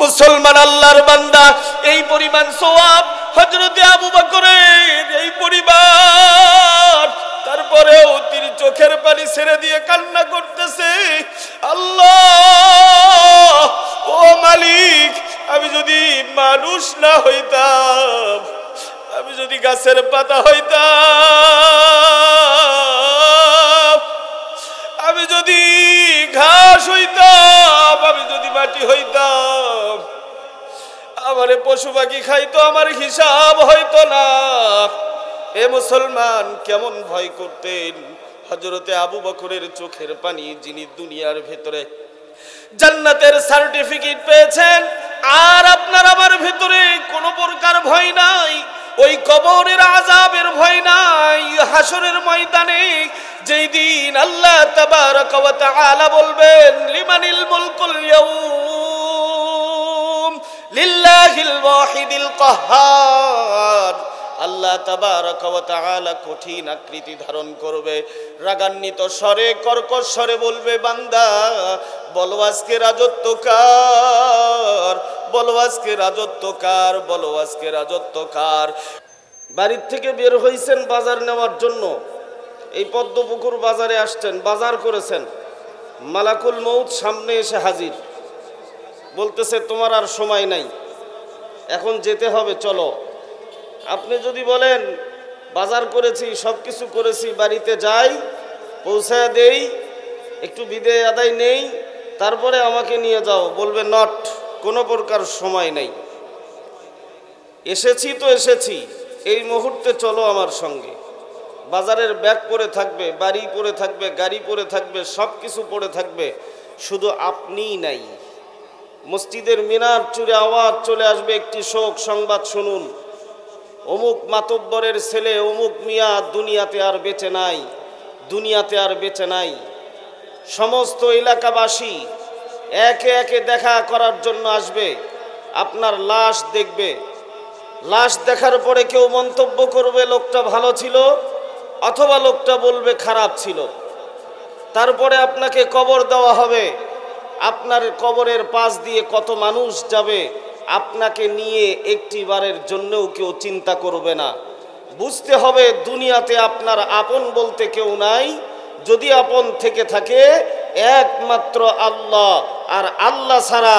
মুসলমান আল্লাহর বান্দা, এই পরিমাণ সওয়াব হযরতে আবু বকরের এই পরিবার, তারপরেও তিনি চোখের পানি ছেড়ে দিয়ে কান্না করতেছে, আল্লাহ ও মালিক, আমি যদি মানুষ না হইতাম, আমি যদি গাছের পাতা হইতাম, আমি যদি ঘাস হইতাম, আমি যদি মাটি হইতাম, আমারে পশু পাখি খাইতো, আমার হিসাব হইতো না। এ মুসলমান কেমন ভয় করতেন হযরতে আবু বকরের চোখের পানি, যিনি দুনিয়ার ভেতরে জান্নাতের সার্টিফিকেট পেয়েছেন, আর আপনার আমার ভেতরে কোনো প্রকার ভয় নাই, ওই কবরের আযাবের ভয় নাই। হাসরের ময়দানে যেই দিন আল্লাহ তাবারাক ওয়া তাআলা বলবেন, লিমানিল মুলকুল ইয়াউম লিল্লাহিল ওয়াহিদিল কাহ্হার, আল্লাহ তাবারাক ওয়া তাআলা কঠিন আকৃতি ধারণ করবে, রাগান্বিত স্বরে কর্কশ স্বরে বলবে, বান্দা বলো আজকে রাজত্ব কার, বলো আজকে রাজত্ব কার, বলো আজকে রাজত্ব কার। বাড়ির থেকে বের হইছেন বাজার নেওয়ার জন্য, এই পদ্মপুকুর বাজারে আসছেন, বাজার করেছেন, মালাকুল মউত সামনে এসে হাজির, বলতেছে তোমার আর সময় নাই, এখন যেতে হবে, চলো। আপনি যদি বলেন বাজার করেছি, সব কিছু করেছি, বাড়িতে যাই, পৌঁছায় দেই, একটু বিদায় আদায় নেই, তারপরে আমাকে নিয়ে যাও, বলবে নট, কোনো প্রকার সময় নেই, এসেছি তো এসেছি, এই মুহূর্তে চলো আমার সঙ্গে। বাজারের ব্যাগ পড়ে থাকবে, বাড়ি পড়ে থাকবে, গাড়ি পড়ে থাকবে, সব কিছু পড়ে থাকবে, শুধু আপনিই নাই। মসজিদের মিনার চুরে আওয়াজ চলে আসবে, একটি শোক সংবাদ শুনুন, অমুক মাতব্বরের ছেলে অমুক মিয়া দুনিয়াতে আর বেঁচে নাই, দুনিয়াতে আর বেঁচে নাই। সমস্ত এলাকাবাসী একে একে দেখা করার জন্য আসবে, আপনার লাশ দেখবে, লাশ দেখার পরে কেউ মন্তব্য করবে লোকটা ভালো ছিল, অথবা লোকটা বলবে খারাপ ছিল। তারপরে আপনাকে কবর দেওয়া হবে, আপনার কবরের পাশ দিয়ে কত মানুষ যাবে, আপনাকে নিয়ে একটি বারের জন্যও কেউ চিন্তা করবে না। বুঝতে হবে দুনিয়াতে আপনার আপন বলতে কেউ নাই, যদি আপন থেকে থাকে একমাত্র আল্লাহ, আর আল্লাহ ছাড়া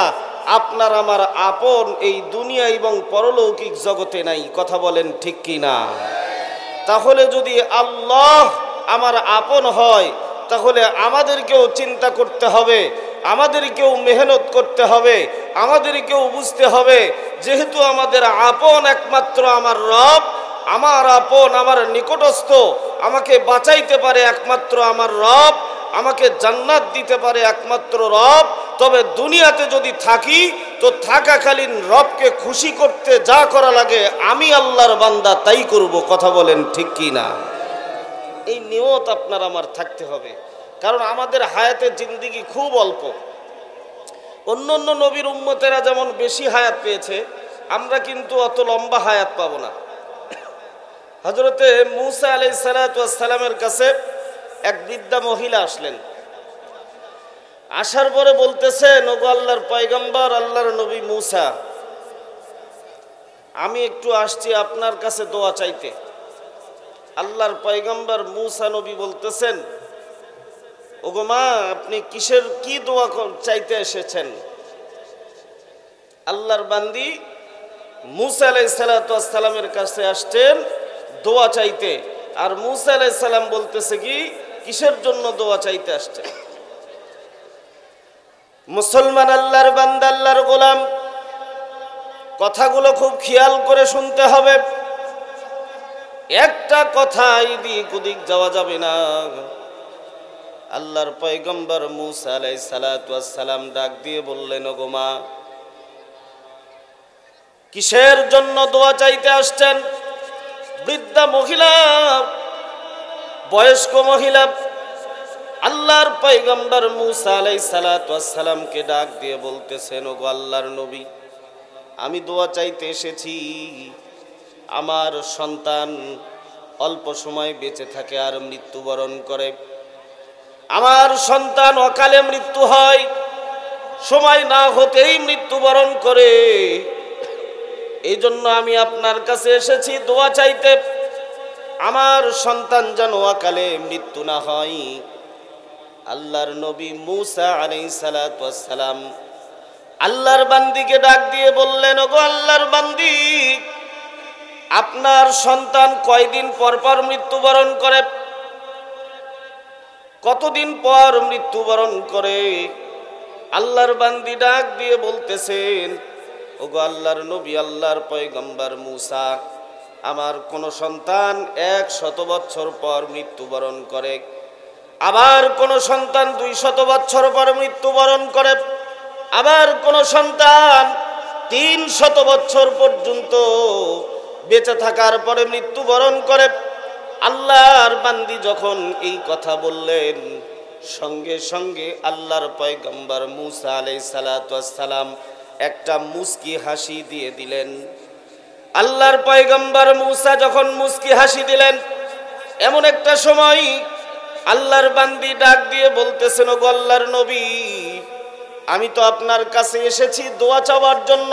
আপনার আমার আপন এই দুনিয়া এবং পরলৌকিক জগতে নাই। কথা বলেন ঠিক কি না? তাহলে যদি আল্লাহ আমার আপন হয়, তাহলে আমাদেরকেও চিন্তা করতে হবে, আমাদেরকেও মেহনত করতে হবে, আমাদেরকেও বুঝতে হবে, যেহেতু আমাদের আপন একমাত্র আমার রব, আমার আপন আমার নিকটস্থ, আমাকে বাঁচাইতে পারে একমাত্র আমার রব, আমাকে জান্নাত দিতে পারে একমাত্র রব। তবে দুনিয়াতে যদি থাকি তো থাকাকালীন রবকে খুশি করতে যা করা লাগে আমি আল্লাহর বান্দা তাই করব। কথা বলেন ঠিক কি না? এই নিয়ত আপনার আমার থাকতে হবে, কারণ আমাদের হায়াতের জিন্দেগি খুব অল্প। অন্য অন্য নবীর উম্মতেরা যেমন বেশি হায়াত পেয়েছে, আমরা কিন্তু অত লম্বা হায়াত পাবো না। হযরতে মূসা আলাইহিস সালাতু ওয়াস সালামের কাছে এক বৃদ্ধা মহিলা আসলেন। আসার পরে বলতেছেন, ওগো আল্লাহর পয়গম্বর, আল্লাহর নবী মূসা, আমি একটু আসছি আপনার কাছে দোয়া চাইতে। আল্লাহর পয়গম্বর মূসা নবী বলতেছেন, ওগো মা, আপনি কিসের কি দোয়া চাইতে এসেছেন? আল্লাহর বান্দি মূসা আলাইহিস সালাতু ওয়াস সালামের কাছে আসছেন দোয়া চাইতে, আর মূসা আলাইহিস সালাম বলতেছে কি, কিসের জন্য দোয়া চাইতে আসছেন? মুসলমান আল্লাহর বান্দা, আল্লাহর গোলাম, কথাগুলো খুব খেয়াল করে শুনতে হবে। একটা কথা এদিক ওদিক যাওয়া যাবে না। আল্লাহর পয়গম্বর মূসা আলাইহিস সালাতু ওয়াস সালাম ডাক দিয়ে বললেন, ওগো মা, কিসের জন্য দোয়া চাইতে আসছেন? বৃদ্ধা মহিলা, বয়স্ক মহিলা আল্লাহর পয়গম্বর মূসা আলাইহিস সালাতু ওয়াস সালামকে ডাক দিয়ে বলতেছেন, ওগো আল্লাহর নবী, আমি দোয়া চাইতে এসেছি। আমার সন্তান অল্প সময় বেঁচে থাকে আর মৃত্যুবরণ করে। আমার সন্তান অকালে মৃত্যু হয়, সময় না হতেই মৃত্যুবরণ করে। এই জন্য আমি আপনার কাছে এসেছি দোয়া চাইতে, আমার সন্তান যেন অকালে মৃত্যু না হয়। আল্লাহর নবী মূসা আলাইহিস সালাতু ওয়াস সালাম আল্লাহর বান্দিকে ডাক দিয়ে বললেন, ওগো আল্লাহর বান্দি, আপনার সন্তান কয়দিন পর পর মৃত্যুবরণ করে? কতদিন পর মৃত্যুবরণ করে? আল্লাহর বান্দি ডাক দিয়ে বলতেছেন, ওগো আল্লাহর নবী, আল্লাহর পয়গম্বর মূসা, আমার কোন সন্তান 100 বছর পর মৃত্যুবরণ করে, আবার কোন সন্তান 200 বছর পর মৃত্যুবরণ করে, আবার কোন সন্তান 300 বছর পর্যন্ত বেঁচে থাকার পরে মৃত্যুবরণ করে। আল্লাহর বান্দি যখন এই কথা বললেন, সঙ্গে সঙ্গে আল্লাহর পয়গম্বর মূসা আলাইহিস সালাতু ওয়াস সালাম একটা মুস্কি হাসি দিয়ে দিলেন। আল্লাহর পয়গম্বর মূসা যখন মুস্কি হাসি দিলেন, এমন একটা সময় আল্লাহর বান্দি ডাক দিয়ে বলতেছেন, ওগো আল্লাহর নবী, আমি তো আপনার কাছে এসেছি দোয়া চাওয়ার জন্য,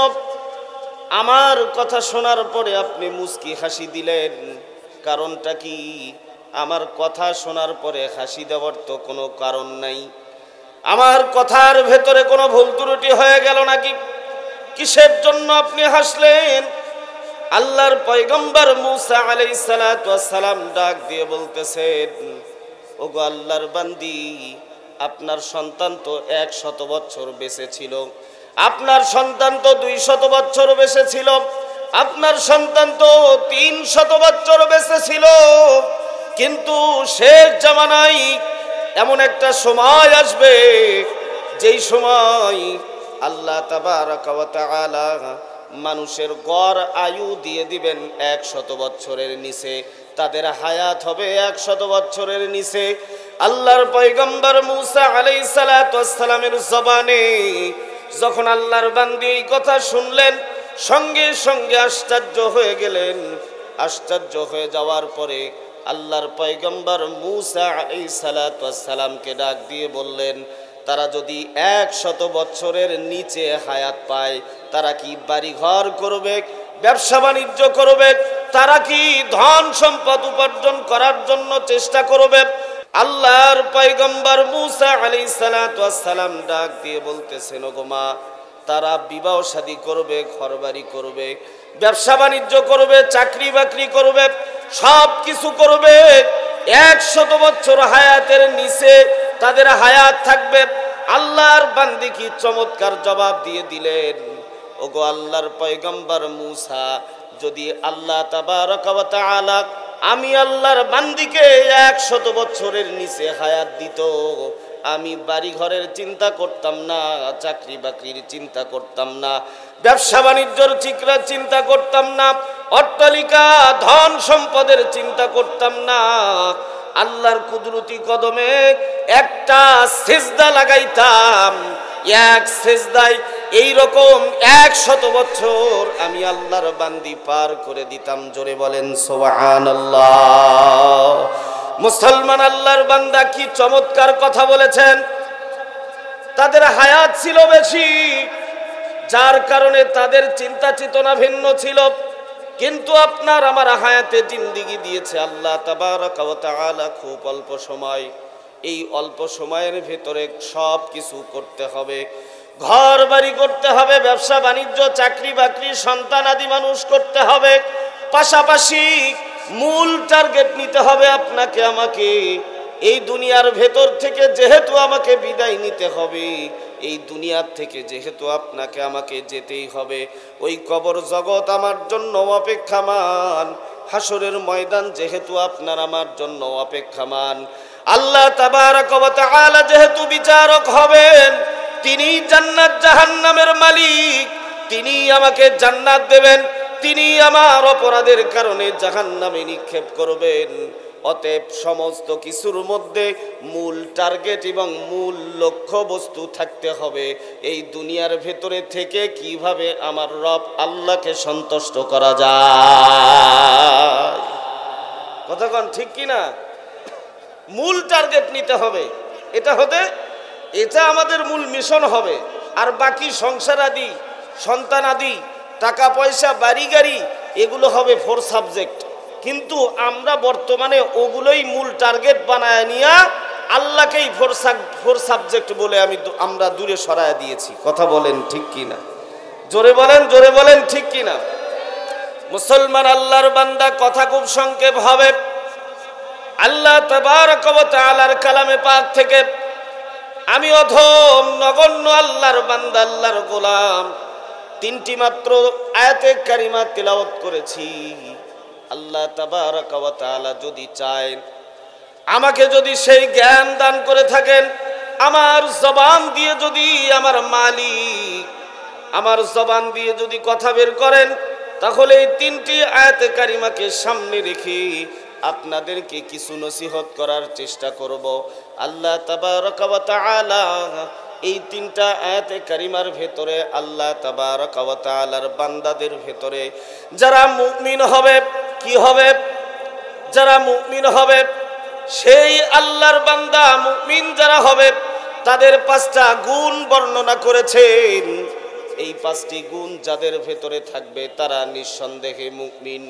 আমার কথা শোনার পরে আপনি মুস্কি হাসি দিলেন, কারণটা কি? আমার কথা শোনার পরে হাসি দেওয়ার তো কোনো কারণ নাই। আমার কথার ভেতরে কোনো ভুল ত্রুটি হয়ে গেল নাকি? কিসের জন্য আপনি হাসলেন? আল্লাহর পয়গম্বর মূসা আলাইহিস সালাতু ওয়াস সালাম ডাক দিয়ে বলতেছেন, ওগো আল্লাহর বান্দি, আপনার সন্তান তো 100 বছর বেঁচে ছিল, আপনার সন্তান তো 200 বছর বেঁচে ছিল, আপনার সন্তান তো 300 বছর বেঁচে ছিল, কিন্তু শেষ জামানায় এমন একটা সময় আসবে, যেই সময় আল্লাহ তাবারাকা ওয়া তাআলা মানুষের গড় আয়ু দিয়ে দিবেন 100 বছরের নিচে, তাদের হায়াত হবে 100 বছরের নিচে। আল্লাহর পয়গম্বর মূসা আলাইহিস সালাতু ওয়াস সালামের জবানে যখন আল্লাহর বান্দি এই কথা শুনলেন, সঙ্গে সঙ্গে আশ্চর্য হয়ে গেলেন। আশ্চর্য হয়ে যাওয়ার পরে আল্লাহর পয়গম্বর মূসা আলাইহিস সালাতু ওয়াস সালামকে ডাক দিয়ে বললেন, তারা যদি 100 বছরের নিচে হায়াত পায়, তারা কি বাড়ি ঘর করবে, ব্যবসা বাণিজ্য করবে, তারা কি ধন সম্পদ উপার্জন করার জন্য চেষ্টা করবে? আল্লাহর পয়গম্বর মূসা আলাইহিস সালাতু ওয়াস সালাম ডাক দিয়ে বলতেছেন, ওগো মা, তারা বিবাহ শাদী করবে, ঘরবাড়ি করবে, ব্যবসা বাণিজ্য করবে, চাকরি বাকরি করবে, সব কিছু করবে, 100 বছর হায়াতের নিচে তাদের হায়াত থাকবে। আল্লাহর বান্দি কি চমৎকার জবাব দিয়ে দিলেন, ওগো আল্লাহর পয়গম্বর মূসা, যদি আল্লাহ তাবারাকা ওয়া তাআলা আমি আল্লাহর বান্দিকে 100 বছরের নিচে হায়াত দিত, আমি বাড়ি ঘরের চিন্তা করতাম না, চাকরি বাকরির চিন্তা করতাম না, ব্যবসা বাণিজ্যর চিন্তা করতাম না, অট্টালিকা ধন সম্পদের চিন্তা করতাম না, আল্লাহর কুদরতি কদমে একটা সিজদা লাগাইতাম, এক সিজদায় এইরকম 100 বছর আমি আল্লাহর বান্দি পার করে দিতাম। জোরে বলেন সুবহানাল্লাহ। মুসলমান আল্লাহর বান্দা কি চমৎকার কথা বলেছেন। তাদের হায়াত ছিল বেশি, যার কারণে তাদের চিন্তা চেতনা ভিন্ন ছিল, কিন্তু আপনার আমার হায়াতে জিন্দেগি দিয়েছে আল্লাহ তাবারাকা ওয়া তাআলা খুব অল্প সময়। এই অল্প সময়ের ভেতরে সব কিছু করতে হবে, ঘর বাড়ি করতে হবে, ব্যবসা বাণিজ্য, চাকরি বাকরি, সন্তান আদি মানুষ করতে হবে, পাশাপাশি মূল টার্গেট নিতে হবে আপনাকে আমাকে। এই দুনিয়ার ভেতর থেকে যেহেতু আমাকে বিদায় নিতে হবে, এই দুনিয়ার থেকে যেহেতু আপনাকে আমাকে যেতেই হবে, ওই কবর জগৎ আমার জন্য অপেক্ষামান, হাসরের ময়দান যেহেতু আপনার আমার জন্য অপেক্ষামান, আল্লাহ তাবারাকা ওয়া তাআলা যেহেতু বিচারক হবেন, তিনি জান্নাত জাহান্নামের মালিক, তিনি আমাকে জান্নাত দেবেন, তিনি আমার অপরাধের কারণে জাহান্নামে নিক্ষেপ করবেন। অতএব সমস্ত কিছুর মধ্যে মূল টার্গেট এবং মূল লক্ষ্য বস্তু থাকতে হবে, এই দুনিয়ার ভেতরে থেকে কিভাবে আমার রব আল্লাহকে সন্তুষ্ট করা যায়। কথা কোন ঠিক কিনা? মূল টার্গেট নিতে হবে, এটা আমাদের মূল মিশন হবে। আর বাকি সংসার আদি, সন্তান আদি, টাকা পয়সা, বাড়ি গাড়ি, এগুলো হবে 4 সাবজেক্ট। কিন্তু আমরা বর্তমানে ওগুলোই মূল টার্গেট বানায় নিয়ে আল্লাহকেই 4 সাবজেক্ট বলে আমরা দূরে সরায় দিয়েছি। কথা বলেন ঠিক কিনা? জোরে বলেন ঠিক কিনা? মুসলমান আল্লাহর বান্দা, কথা খুব সংক্ষেপ হবে। আল্লাহ তাবারক ওয়া তাআলার কালামে পাক থেকে আমি অধম নগণ্য আল্লাহর বান্দা, আল্লাহর গোলাম 3টি মাত্র আয়াতে কারিমা তিলাওয়াত করেছি। আল্লাহ তাবারক ওয়া তাআলা যদি চায়, আমাকে যদি সেই জ্ঞান দান করে থাকেন, আমার জবান দিয়ে যদি আমার মালিক আমার জবান দিয়ে যদি কথা বের করেন, তাহলে এই 3টি আয়াতে কারিমাকে সামনে রেখে আপনাদেরকে কিছু নসিহত করার চেষ্টা করব। আল্লাহ তাবারক ওয়া তাআলা এই 3টা আয়াতে কারিমার ভেতরে আল্লাহ তাবারক ওয়া তাআলার বান্দাদের ভেতরে যারা মুমিন হবে, কি হবে? যারা মুমিন হবে, সেই আল্লাহর বান্দা মুমিন যারা হবে তাদের 5টা গুণ বর্ণনা করেছেন। এই 5টি গুণ যাদের ভেতরে থাকবে তারা নিঃসন্দেহে মুমিন।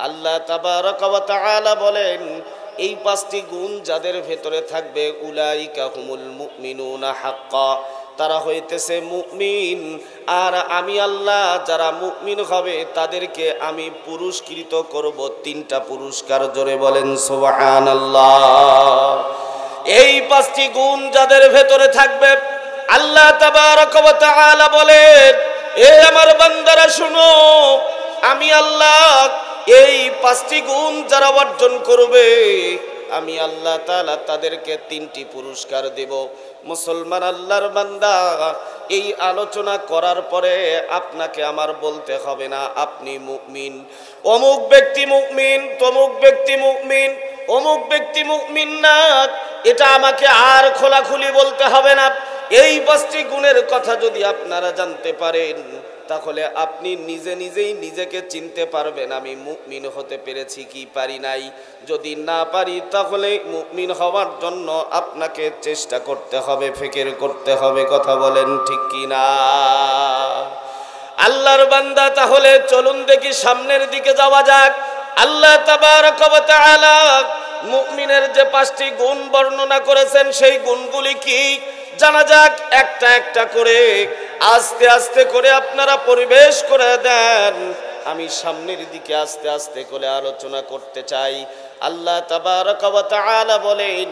আল্লাহ তাবারক ওয়া তাআলা বলেন, এই 5টি গুণ যাদের ভেতরে থাকবে, উলাইকা হুমুল মুমিনুনা হাক্কা, তারা হইতেছে মুমিন। আর আমি আল্লাহ যারা মুমিন হবে তাদেরকে আমি পুরস্কৃত করব 3টা পুরস্কার। জোরে বলেন সুবহানাল্লাহ। এই 5টি গুণ যাদের ভেতরে থাকবে, আল্লাহ তাবারক ওয়া তাআলা বলেন, এ আমার বান্দারা শুনো, আমি আল্লাহ এই 5টি গুণ যারা অর্জন করবে, আমি আল্লাহ তাআলা তাদেরকে 3টি পুরস্কার দেব। মুসলমান আল্লাহর বান্দা, এই আলোচনা করার পরে আপনাকে আমার বলতে হবে না আপনি মুমিন, অমুক ব্যক্তি মুমিন, তমুক ব্যক্তি মুমিন, অমুক ব্যক্তি মুমিন না, এটা আমাকে আর খোলাখুলি বলতে হবে না। এই 5টি গুণের কথা যদি আপনারা জানতে পারেন, তাহলে আপনি নিজে নিজেই নিজেকে চিনতে পারবেন আমি মুমিন হতে পেরেছি কি পারি নাই। যদি না পারি, তাহলে মুমিন হওয়ার জন্য আপনাকে চেষ্টা করতে হবে, ফিকির করতে হবে। কথা বলেন ঠিক কি না? আল্লাহর বান্দা, তাহলে চলুন দেখি সামনের দিকে যাওয়া যাক। আল্লাহ তাবারক ওয়া তাআলা মুমিনের যে 5টি গুণ বর্ণনা করেছেন, সেই গুণগুলি কি জানা যাক। একটা একটা করে আস্তে আস্তে করে আপনারা পরিবেশ করে দেন। আমি সামনের দিকে আস্তে আস্তে করে আলোচনা করতে চাই। আল্লাহ তাবারক ওয়া তাআলা বলেন,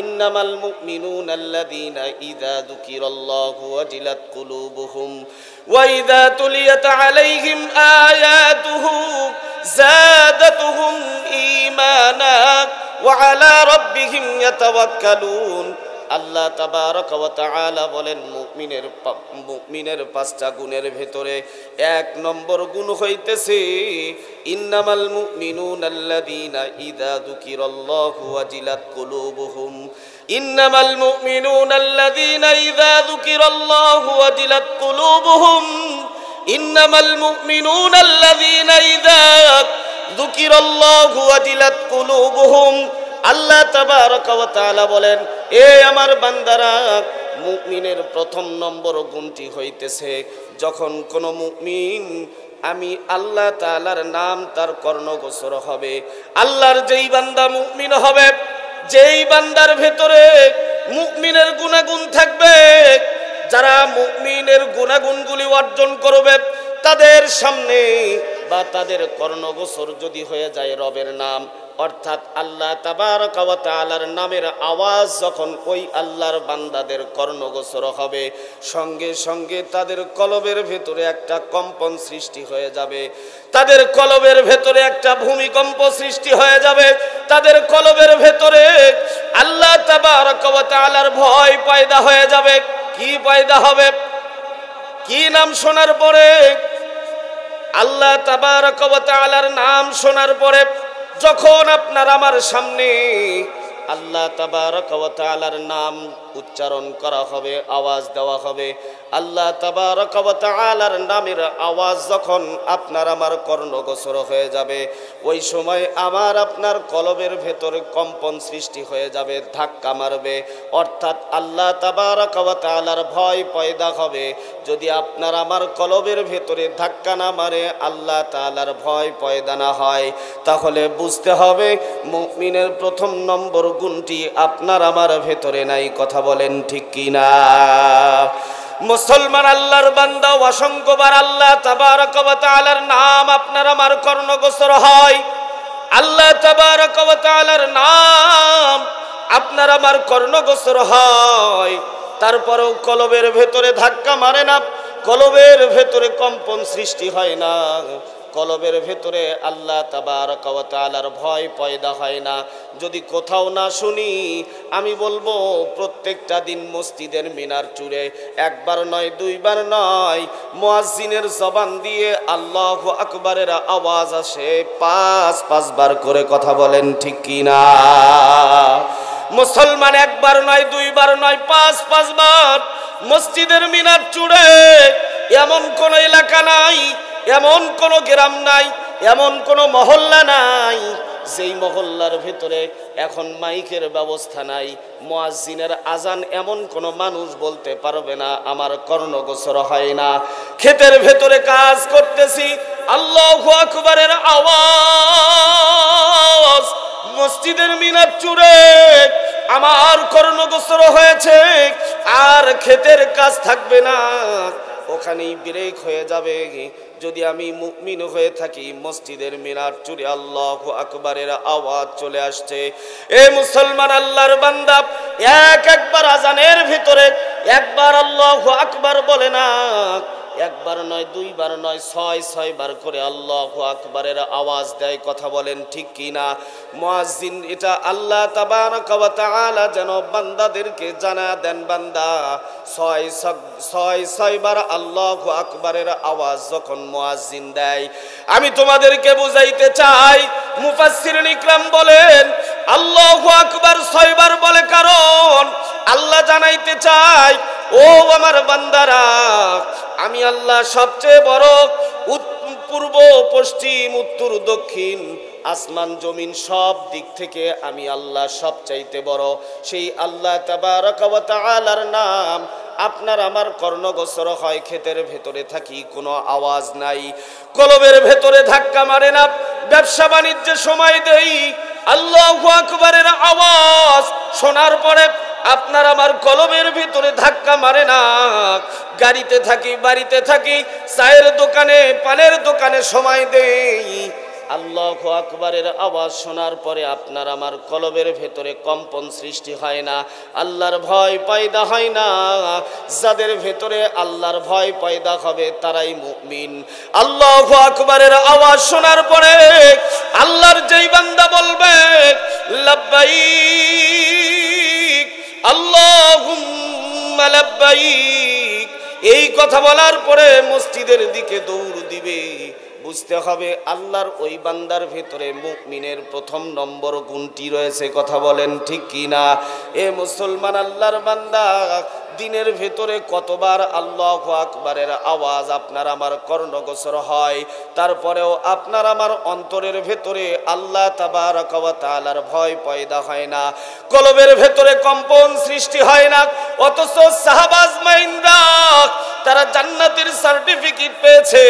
ইন্নামাল মুমিনুনা আল্লাযীনা ইযা যুকিরাল্লাহু ওয়াজিলাত কুলুবুহুম ওয়া ইযা তুলিয়াত আলাইহিম আয়াতুহু যাদাতুহুম ঈমানা ওয়া আলা রাব্বিহিম ইয়াতাওয়াক্কালুন। আল্লাহ তাবারক ওয়া তাআলা বলেন, মুমিনের 5টা গুণের ভেতরে 1 নম্বর গুণ হইতেছে ইন্নামাল মুমিনুনা আল্লাযীনা ইযা যুকিরাল্লাহু ওয়াজিলাত কুলুবুহুম। ইন্নামাল মুমিনুনা আল্লাযীনা ইযা যুকিরাল্লাহু ওয়াজিলাত কুলুবুহুম। ইন্নামাল মুমিনুনা আল্লাযীনা ইযা যুকিরাল্লাহু ওয়াজিলাত কুলুবুহুম। আল্লাহ তাবারক ওয়া তাআলা বলেন, এ আমার বান্দারা, মুমিনের 1ম নম্বর গুণটি হইতেছে, যখন কোন মুমিন আমি আল্লাহ তাআলার নাম তার কর্ণগোচর হবে, আল্লাহর যেই বান্দা মুমিন হবে, যেই বান্দার ভেতরে মুমিনের গুণাগুণ থাকবে, যারা মুমিনের গুণাগুণগুলি অর্জন করবে, তাদের সামনে বা তাদের কর্ণগোচর যদি হয়ে যায় রবের নাম, অর্থাৎ আল্লাহ তাবারক ওয়া তাআলার নামের আওয়াজ যখন ওই আল্লাহর বান্দাদের কর্ণগোচর হবে, সঙ্গে সঙ্গে তাদের কলবের ভেতরে একটা কম্পন সৃষ্টি হয়ে যাবে, তাদের কলবের ভেতরে একটা ভূমিকম্প সৃষ্টি হয়ে যাবে, তাদের কলবের ভেতরে আল্লাহ তাবারক ওয়া তাআলার ভয় পয়দা হয়ে যাবে। কি পয়দা হবে? কি নাম শোনার পরে, আল্লাহ তাবারক ওয়া তাআলার নাম শোনার পরে যখন আপনার আমার সামনে আল্লাহ তাবারক ওয়া তাআলার নাম উচ্চারণ করা হবে, আওয়াজ দেওয়া হবে। আল্লাহ তাবারক ওয়া তাআলার নামের আওয়াজ যখন আপনার আমার কর্ণগোচর হয়ে যাবে, ওই সময় আমার আপনার কলবের ভেতরে কম্পন সৃষ্টি হয়ে যাবে, ধাক্কা মারবে, অর্থাৎ আল্লাহ তাবারক ওয়া তাআলার ভয় পয়দা হবে। যদি আপনার আমার কলবের ভেতরে ধাক্কা না মারে, আল্লাহ তাআলার ভয় পয়দা না হয়, তাহলে বুঝতে হবে মুমিনের প্রথম নম্বর গুণটি আপনার আমার ভেতরে নাই। কথা বলেন ঠিক কিনা? মুসলমান আল্লাহর বান্দা, অসংখ্যবার আল্লাহ তাবারক ওয়া তাআলার নাম আপনার আমার কর্ণগোচর হয়। আল্লাহ তাবারক ওয়া তাআলার নাম আপনার আমার কর্ণগোচর হয়, তারপরেও কলবের ভেতরে ধাক্কা মারে না, কলবের ভেতরে কম্পন সৃষ্টি হয় না, কলবের ভেতরে আল্লাহ তাবারক ওয়া তাআলার ভয় পয়দা হয় না। যদি কোথাও না শুনি, আমি বলবো প্রত্যেকটা দিন মসজিদের মিনার চূড়ে একবার নয়, দুইবার নয়, মুয়াজ্জিনের জবান দিয়ে আল্লাহু আকবারের আওয়াজ আসে 5 বার করে। কথা বলেন ঠিক কিনা? মুসলমান একবার নয়, দুইবার নয়, 5 বার মসজিদের মিনার চূড়ে। এমন কোন এলাকা নাই, এমন কোন গ্রাম নাই, এমন কোন মহল্লা নাই যেই মহল্লার ভিতরে এখন মাইকের ব্যবস্থা নাই, মুয়াজ্জিনের আজান এমন কোন মানুষ বলতে পারবে না আমার কর্ণগোচর হয় না। ক্ষেতের ভেতরে কাজ করতেছি, আল্লাহু আকবারের আওয়াজ মসজিদের মিনার চূড়ে আমার কর্ণগোচর হয়েছে, আর ক্ষেতের কাজ থাকবে না, ওখানেই ব্রেক হয়ে যাবে। যদি আমি মুমিন হয়ে থাকি, মসজিদের মিনার চূড়ে আল্লাহু আকবারের আওয়াজ চলে আসছে। এ মুসলমান আল্লাহর বান্দা, একবার আজানের ভিতরে একবার আল্লাহু আকবার বলে না, একবার নয়, দুইবার নয়, 6 বার করে আল্লাহু আকবারের আওয়াজ দেয়। কথা বলেন ঠিক কিনা? মুয়াজ্জিন এটা আল্লাহ তাবারক ওয়া তাআলা যেন বান্দাদেরকে জানা দেন, বান্দা 6 বার আল্লাহু আকবারের আওয়াজ যখন মুয়াজ্জিন দেয়, আমি তোমাদেরকে বুঝাইতে চাই, মুফাসসিরিন ইকরাম বলেন আল্লাহু আকবার 6 বার বলে কারণ আল্লাহ জানাইতে চাই, ও আমার বান্দারা, আমি আল্লাহ সবচেয়ে বড়, পূর্ব পশ্চিম উত্তর দক্ষিণ আসমান জমিন সব দিক থেকে আমি আল্লাহ সবচাইতে বড়। সেই আল্লাহ তাবারক ওয়া তাআলার নাম আপনার আমার কর্ণগোচর হয়। ক্ষেতের ভেতরে থাকি, কোনো আওয়াজ নাই, কলবের ভেতরে ধাক্কা মারে না, ব্যবসা বাণিজ্যে সময় দেই, আল্লাহু আকবারের আওয়াজ শোনার পরে আপনার আমার কলবের ভিতরে ধাক্কা মারে না। গাড়িতে থাকি, বাড়িতে থাকি, চায়ের দোকানে, পানের দোকানে সময় দেই, আল্লাহু আকবারের আওয়াজ শোনার পরে আপনার আমার কলবের ভেতরে কম্পন সৃষ্টি হয় না, আল্লাহর ভয় পয়দা হয় না। যাদের ভেতরে আল্লাহর ভয় পয়দা হবে তারাই মুমিন। আল্লাহু আকবারের আওয়াজ শোনার পরে আল্লাহর যেই বান্দা বলবে লাব্বাইক আল্লাহুম্মা লাব্বাইক, এই কথা বলার পরে মসজিদের দিকে দৌড় দিবে, বুঝতে হবে আল্লাহর ওই বান্দার ভেতরে মুমিনের প্রথম নম্বর গুণটি রয়েছে। কথা বলেন ঠিক কিনা? এ মুসলমান আল্লাহর বান্দা, দিনের ভেতরে কতবার আল্লাহু আকবারের আওয়াজ আপনার আমার কর্ণগোচর হয়, তারপরেও আপনার আমার অন্তরের ভেতরে আল্লাহ তাবারক ওয়া তাআলার ভয় পয়দা হয় না, কলবের ভেতরে কম্পন সৃষ্টি হয় না। অথচ সাহাবা আজমাইনরা তারা জান্নাতের সার্টিফিকেট পেয়েছে,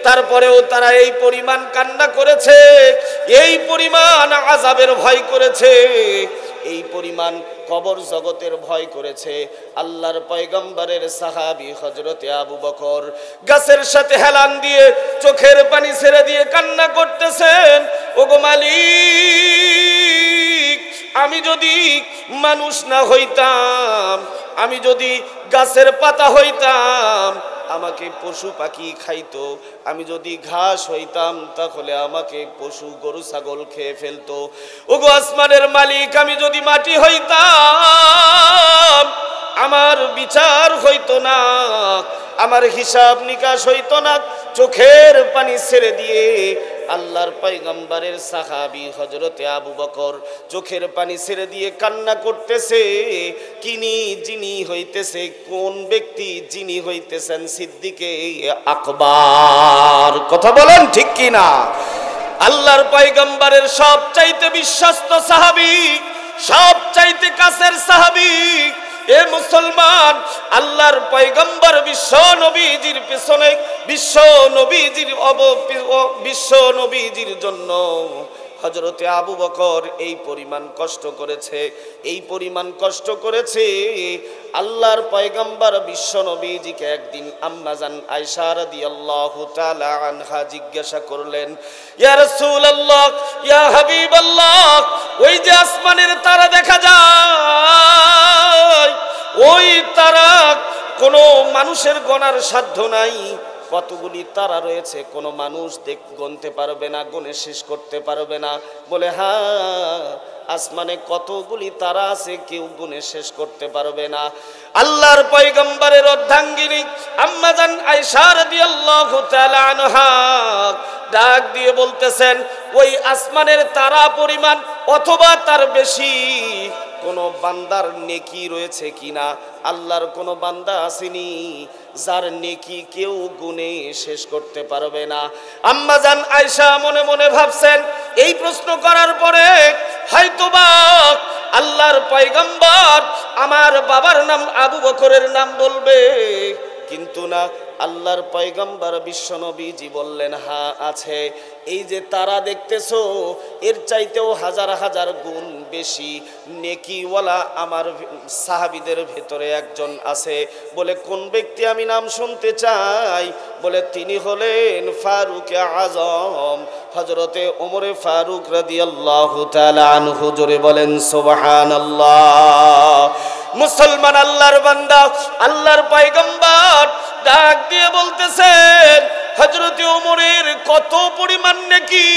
তারপরেও তারা এই পরিমাণ কান্না করেছে, এই পরিমাণ আযাবের ভয় করেছে, এই পরিমাণ কবর জগতের ভয় করেছে। আল্লাহর পয়গম্বরের সাহাবী হযরতে আবু বকর গাছের সাথে হেলান দিয়ে চোখের পানি ছেড়ে দিয়ে কান্না করতেছেন, ওগো মালিক, আমি যদি মানুষ না হইতাম, আমি যদি গাছের পাতা হইতাম আমাকে পশু পাখি খাইতো, আমি যদি ঘাস হইতাম তাহলে আমাকে পশু গরু ছাগল খেয়ে ফেলতো। ওগো আসমানের মালিক, আমি যদি মাটি হইতাম আমার বিচার হইতো না, আমার হিসাব নিকাশ হইতো না। চোখের পানি ছেড়ে দিয়ে আল্লাহর পয়গম্বরের সাহাবী হযরতে আবু বকর চোখের পানি ছেড়ে দিয়ে কান্না করতেছে। যিনি হইতেছে কোন ব্যক্তি? যিনি হইতেছেন সিদ্দিকে আকবার। কথা বলেন ঠিক কি না? আল্লাহর পয়গম্বরের সবচাইতে বিশ্বস্ত সাহাবী, সবচাইতে কাছের সাহাবী। এ মুসলমান, আল্লাহর পয়গম্বর বিশ্ব নবীজির পেছনে, বিশ্ব নবীজির জন্য হযরতে আবু বকর এই পরিমাণ কষ্ট করেছে, এই পরিমাণ কষ্ট করেছে। আল্লাহর পয়গম্বর বিশ্ব নবীজিকে একদিন আম্মাজান আয়েশা রাদিয়াল্লাহু তাআলা আনহা জিজ্ঞাসা করলেন, ইয়া রাসূলুল্লাহ, ইয়া হাবিবাল্লাহ, ওই যে আসমানের তারা দেখা যায়, ওই তারা কোনো মানুষের গোনার সাধ্য নাই। কতগুলি তারা রয়েছে, কোনো মানুষ গুনতে পারবে না, গুনে শেষ করতে পারবে না। বলে হ্যাঁ, আসমানে কতগুলি তারা আছে, কেউ গুনে শেষ করতে পারবে না। আল্লাহর পয়গম্বরের অর্ধাঙ্গিনী আম্মাজান আয়েশা রাদিয়াল্লাহু তাআলা আনহা ডাক দিয়ে বলতেছেন, ওই আসমানের তারা পরিমাণ অথবা তার বেশি কোন বান্দার নেকি রয়েছে কিনা? আল্লাহর কোন বান্দা আসেনি যার নেকি কেউ গুনে শেষ করতে পারবে না। আম্মাজান আয়েশা মনে মনে ভাবছেন, এই প্রশ্ন করার পরে হয়তোবা আল্লাহর পয়গম্বর আমার বাবার নাম আবু বকরের নাম বলবে, কিন্তু না, আল্লাহর পয়গম্বর বিশ্বনবীজি বললেন, হ্যাঁ আছে। এই যে তারা দেখতেছো, এর চাইতেও হাজার হাজার গুণ বেশি নেকিওয়ালা আমার সাহাবীদের ভেতরে একজন আছে। বলে কোন ব্যক্তি? আমি নাম শুনতে চাই। বলে তিনি হলেন ফারুক আজম, হযরতে ওমরে ফারুক রাদিয়াল্লাহু তাআলা আনহু। জোরে বলেন সুবহানাল্লাহ। মুসলমান, আল্লাহর বান্দা, আল্লাহর পয়গম্বর ডাক দিয়ে বলতেছেন, হযরতে ওমরের কত পরিমাণ নেকি,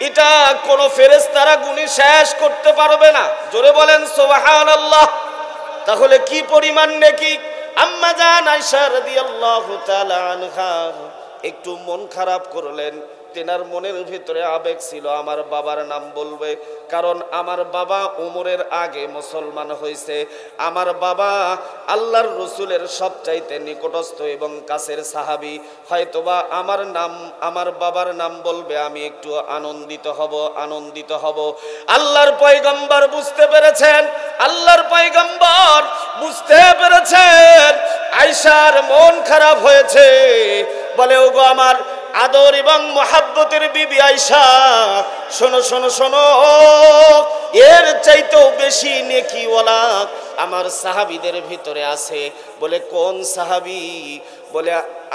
এটা কোন ফেরেশতারা গুণে শেষ করতে পারবে না। জোরে বলেন সুবহানাল্লাহ। তাহলে কি পরিমাণ নেকি? আম্মা জান আয়েশা রাদিয়াল্লাহু তাআলা আনহা একটু মন খারাপ করলেন। তেনার মনের ভিতরে আবেগ ছিল, আমার বাবার নাম বলবে, কারণ আমার বাবা ওমরের আগে মুসলমান হয়েছে। আমার বাবা আল্লাহর রসুলের সবচাইতে নিকটস্থ এবং কাছের সাহাবী। হয়তোবা আমার বাবার নাম বলবে, আমি একটু আনন্দিত হব। আল্লাহর পয়গম্বর বুঝতে পেরেছেন, আল্লাহর পয়গম্বর বুঝতে পেরেছেন আয়েশার মন খারাপ হয়েছে। বলে, ওগো আমার আদর এবং মহাব্বতের বিবি আয়েশা, শোনো শোনো শোনো, এর চাইতেও বেশি নেকিওয়ালা আমার সাহাবীদের ভিতরে আছে। বলে কোন সাহাবী? বলে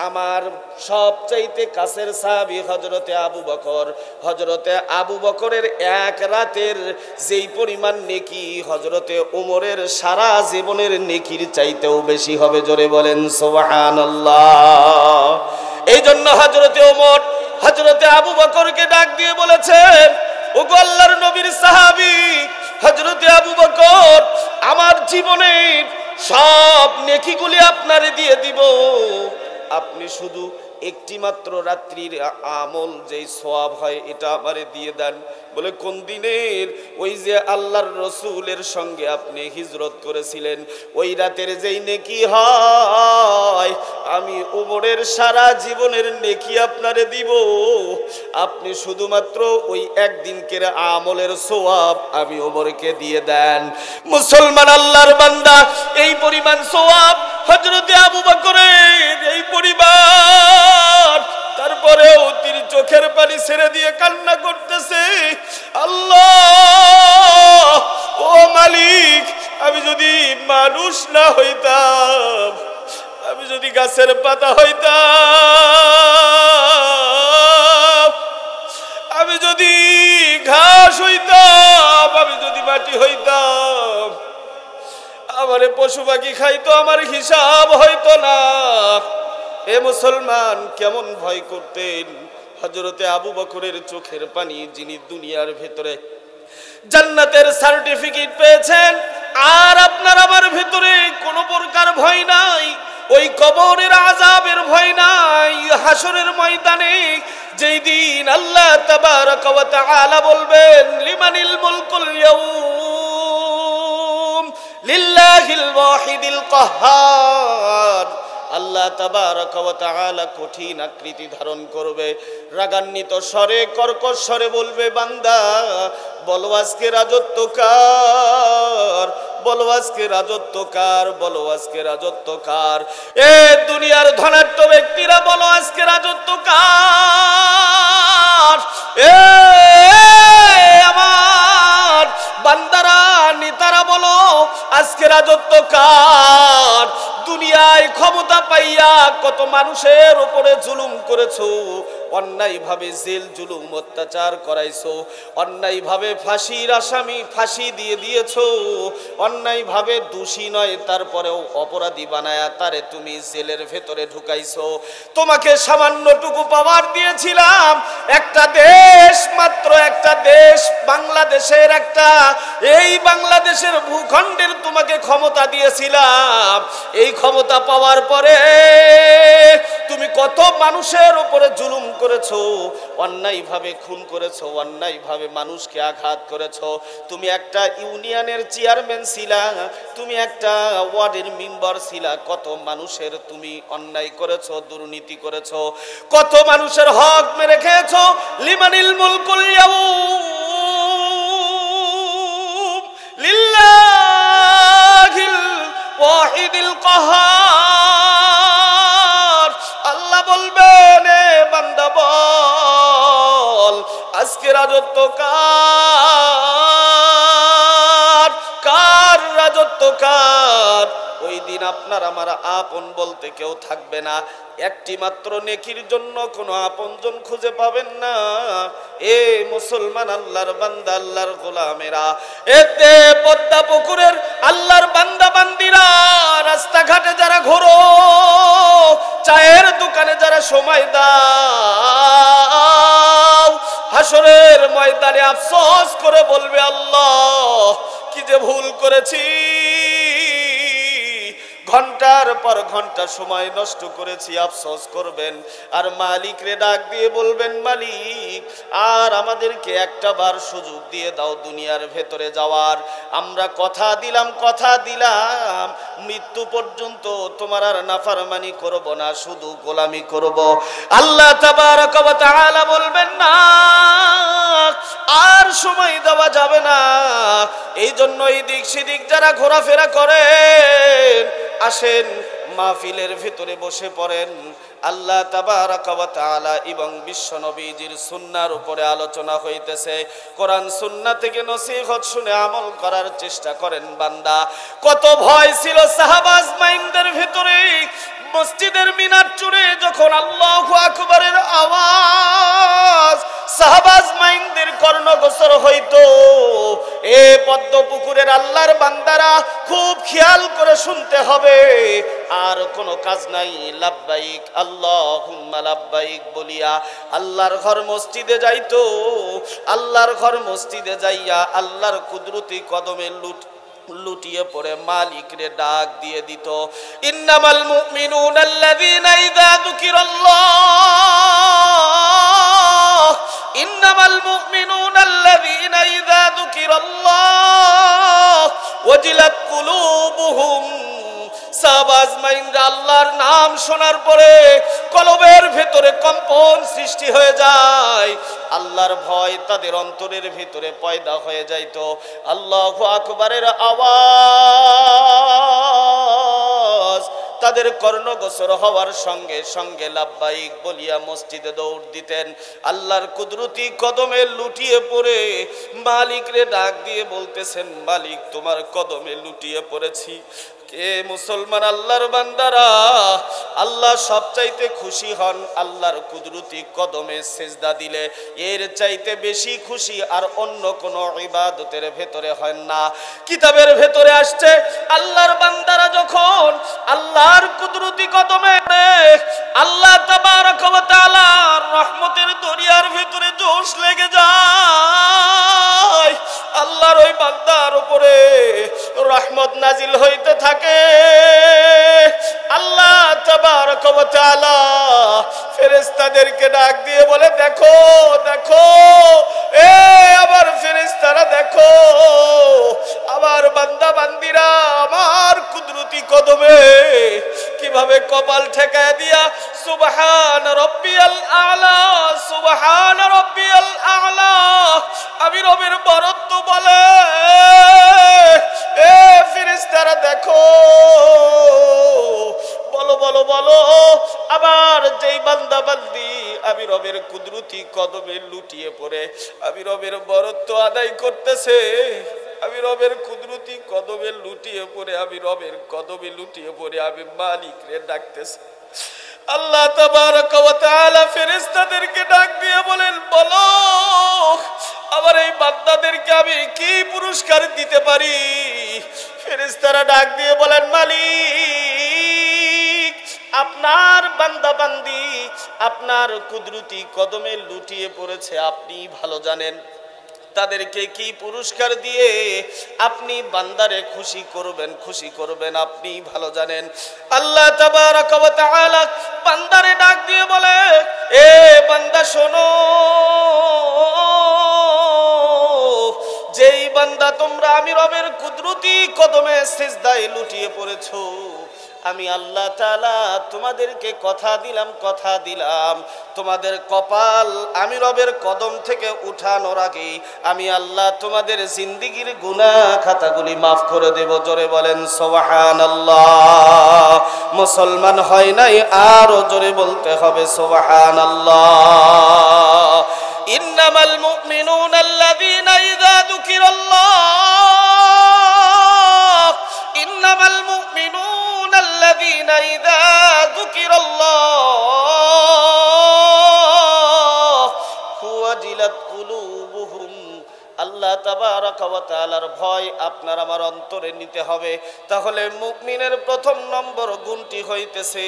আমার সবচাইতে কাছের সাহাবী হযরতে আবু বকর। হযরতে আবু বকরের এক রাতের যেই পরিমাণ নেকি হযরতে ওমরের সারা জীবনের নেকির চাইতেও বেশি হবে। জোরে বলেন সুবহানাল্লাহ। এই জন্য হযরতে ওমর হযরতে আবু বকরকে ডাক দিয়ে বলেছেন, ওগো আল্লাহর নবীর সাহাবী হযরতে আবু বকর, আমার জীবনের সব নেকিগুলি আপনারে দিয়ে দিব, আপনি শুধু একটি মাত্র রাত্রির আমল যেই সওয়াব হয় এটা আমারে দিয়ে দেন। বলে কোন দিনের? ওই যে আল্লাহর রসুলের সঙ্গে আপনি হিজরত করেছিলেন, ওই রাতের যেই নেকি হয়, আমি ওমরের সারা জীবনের নেকি আপনারে দিব, আপনি শুধুমাত্র ওই একদিনকের আমলের সওয়াব আমি ওমরকে দিয়ে দেন। মুসলমান, আল্লাহর বান্দা, এই পরিমাণ সওয়াব হযরতে আবু বকরের, এই পরিবার, তারপরেও তিনি চোখের পানি ছেড়ে দিয়ে কান্না করতেছে, আল্লাহ, ও মালিক, আমি যদি মানুষ না হইতাম, আমি যদি গাছের পাতা হইতাম, আমি যদি ঘাস হইতাম, আমি যদি মাটি হইতাম, আমারে পশু পাখি খাইতো, আমার হিসাব হইতো না। এ মুসলমান, কেমন ভয় করতেন হযরতে আবু বকরের চোখের পানি, যিনি দুনিয়ার ভেতরে জান্নাতের সার্টিফিকেট পেয়েছেন, আর আপনার আমার ভেতরে কোনো প্রকার ভয় নাই। ওই কবরের আযাবের ভয় নাই। হাসরের ময়দানে যেই দিন আল্লাহ তাবারাক ওয়া তাআলা বলবেন লিমানিল মুলকুল ইয়াউম লিল্লাহিল ওয়াহিদিল কাহ্হার, আল্লাহ তাবারাক ওয়া তাআলা কঠিন আকৃতি ধারণ করবে, রাগান্বিত স্বরে কর্কশ স্বরে বলবে বান্দা বলো আজকে রাজত্ব কার, বলো আজকে রাজত্ব কার, বলো আজকে রাজত্ব কার। এ দুনিয়ার ধনাঢ্য ব্যক্তিরা বলো আজকে রাজত্ব কার। এ আমার বান্দারা নেতারা বলো আজকে রাজত্ব কার। দুনিয়ায় ক্ষমতা পাইয়া কত মানুষের উপরে জুলুম করেছো, অন্যায় ভাবে জেল জুলুম অত্যাচার করাইছো, অন্যায় ভাবে ফাঁসির আসামি ফাঁসি দিয়ে দিয়েছো, অন্যায় ভাবে দোষী নয় তারপরেও অপরাধী বানায়া তারে তুমি জেলের ভেতরে ঢুকাইছো। তোমাকে সামান্যটুকু পাওয়ার দিয়েছিলাম, একটা দেশ, মাত্র একটা দেশ, বাংলাদেশের একটা, এই বাংলাদেশের ভূখণ্ডের তোমাকে ক্ষমতা দিয়েছিলাম। এই ক্ষমতা পাওয়ার পরে তুমি কত মানুষের উপরে জুলুম করেছো, অন্যায়ভাবে খুন করেছো, অন্যায়ভাবে মানুষকে আঘাত করেছো। তুমি একটা ইউনিয়নের চেয়ারম্যান ছিলা, তুমি একটা ওয়ার্ডের মেম্বার ছিলা, কত মানুষের তুমি অন্যায় করেছো, দুর্নীতি করেছো, কত মানুষের হক মেরে খেয়েছো। লিমানিল মুলকুল ইয়াউম লিল্লাহিল ওয়াহিদিল কাহ্হার। আল্লাহ বলবেন এ বান্দা বল আজকে রাজত্ব কার, কার রাজত্ব কার। ওই দিন আপনার আমার আপন বলতে কেউ থাকবে না, একটি মাত্র নেকির জন্য কোনো আপনজন খুঁজে পাবেন না। এ মুসলমান আল্লাহর বান্দা, আল্লাহর গোলামেরা, এতে পদ্মা পুকুরের আল্লাহর বান্দা বান্দিরা, রাস্তাঘাটে যারা ঘোরো, চায়ের দোকানে যারা সময় দাও, হাসরের ময়দানে আফসোস করে বলবে আল্লাহ কি যে ভুল করেছি, ঘন্টার পর ঘন্টা সময় নষ্ট করেছি, আফসোস করবেন। আর মালিক রে ডাক দিয়ে বলবেন মালিক আর আমাদেরকে একটা বার সুযোগ দিয়ে দাও দুনিয়ার ভেতরে যাওয়ার। আমরা কথা দিলাম মৃত্যু পর্যন্ত তোমার আর নাফরমানি করব না, শুধু গোলামি করব। আল্লাহ তাবারক ওয়া তাআলা বলবেন না আর সময় দেওয়া যাবে না। এই জন্য এদিক সেদিক যারা ঘোরাফেরা করেন, আসেন মাহফিলের ভিতরে বসে পড়েন। আল্লাহ তাবারক ওয়া তাআলা এবং বিশ্ব নবীজির সুন্নাহর উপরে আলোচনা হইতেছে। কোরআন সুন্নাহ থেকে নসিহত শুনে আমল করার চেষ্টা করেন বান্দা। কত ভয় ছিল সাহাবা আজমাইনদের ভিতরে, মসজিদের মিনার চূড়ে যখন আল্লাহু আকবারের আওয়াজ সাহাবা আজমাইনদের কর্ণগোচর হইতো, এ পদ্ম পুকুরের আল্লাহর বান্দারা খুব খেয়াল করে শুনতে হবে। আর কোনো কাজ নাই, লাব্বাইক আল্লাহুম্মা লাব্বাইক বলিয়া আল্লাহর ঘর মসজিদে যাইতো। আল্লাহর ঘর মসজিদে যাইয়া আল্লাহর কুদরতি কদমে লুটিয়ে পড়ে মালিক রে ডাক দিয়ে দিত, ইন্নামাল মুমিনুনা আল্লাযীনা ইযা যুকিরাল্লাহ, ইন্নামাল মুমিনুনা আল্লাযীনা ইযা যুকিরাল্লাহ ওয়াজিলাত কুলুবুহুম। সাহাবা আজমাইনরা আল্লাহর নাম শোনার পরে কলবের ভেতরে কম্পন সৃষ্টি হয়ে যায়, আল্লাহর ভয় তাদের অন্তরের ভিতরে পয়দা হয়ে যাইত। আল্লাহু আকবারের আওয়াজ তাদের কর্ণগোচর হওয়ার সঙ্গে সঙ্গে লাব্বাইক বলিয়া মসজিদে দৌড় দিতেন। আল্লাহর কুদরতি কদমে লুটিয়ে পড়ে মালিক রে ডাক দিয়ে বলতেছেন, মালিক তোমার কদমে লুটিয়ে পড়েছি। কে মুসলমান আল্লাহর বান্দারা, আল্লাহ সবচাইতে খুশি হন আল্লাহর কুদরতি কদমে সেজদা দিলে, এর চাইতে বেশি খুশি আর অন্য কোন ইবাদতের ভেতরে হয় না। কিতাবের ভেতরে আসছে আল্লাহর বান্দারা যখন আল্লাহর কুদরতি কদমে আল্লাহ তাবারক ওয়া তাআলার রহমতের দরিয়ার ভেতরে জোশ লেগে যায়, আল্লাহর ওই বান্দার উপরে রহমত নাজিল হইতে থাকে। আল্লাহ ফেরেশতাদেরকে ডাক দিয়ে বলে, দেখো দেখো, এ আমার ফেরেশতারা দেখো, আমার বান্দা বান্দিরা আমার কুদরতি কদমে কিভাবে কপাল ঠেকায় দিয়া সুবহান রাব্বিয়াল আ'লা, সুবহান রাব্বিয়াল আ'লা আমি রবের বরত্ব বলে। এ ফেরেশতারা দেখো, বলো বলো বলো, আবার যেই বান্দা বান্দি আমি রবের কুদরতি কদমে লুটিয়ে পড়ে আমি রবের বরত্ব আদায় করতেছে, আমি রবের কুদরতি কদমে লুটিয়ে পড়ে আমি রবের কদমে লুটিয়ে পড়ে আমি মালিকরে ডাকতেছি। আল্লাহ তাবারক ওয়া তাআলা ফেরেশতাদেরকে ডাক দিয়ে বলেন, বলো আমার এই বান্দাদেরকে আমি কি পুরস্কার দিতে পারি? ফেরেশতারা ডাক দিয়ে বলেন, মালিক, আপনার বান্দা বান্দি আপনার কুদরতি কদমে লুটিয়ে পড়েছে, আপনি ভালো জানেন। তাদেরকে কি পুরস্কার দিয়ে আপনি বান্দারে খুশি করবেন আপনি ভালো জানেন। আল্লাহ তাবারক ওয়া তাআলা বান্দারে ডাক দিয়ে বলে, এ বান্দা শোনো, যেই বান্দা তোমরা আমি রবের কুদরতি কদমে সিজদায় লুটিয়ে পড়েছো, আমি আল্লাহ তাআলা তোমাদেরকে কথা দিলাম তোমাদের কপাল আমি রবের কদম থেকে উঠানোর আগে আমি আল্লাহ তোমাদের জিন্দেগীর গুনাহ খাতাগুলি মাফ করে দেব। জোরে বলেন সুবহানাল্লাহ। মুসলমান হয় নাই, আরো জোরে বলতে হবে সুবহানাল্লাহ। ইন্নামাল মুমিনুনা আল্লাযীনা ইযা যুকিরাল্লাহ, ইন্নামাল মুমিনুনা আল্লাযীনা ইযা যুকিরাল্লাহ ওয়াজিলাত কুলুবুহুম। আল্লাহ তাবারক ওয়া তাআলার ভয় আপনার আমার অন্তরে নিতে হবে। তাহলে মুমিনের প্রথম নম্বর গুণটি হইতেছে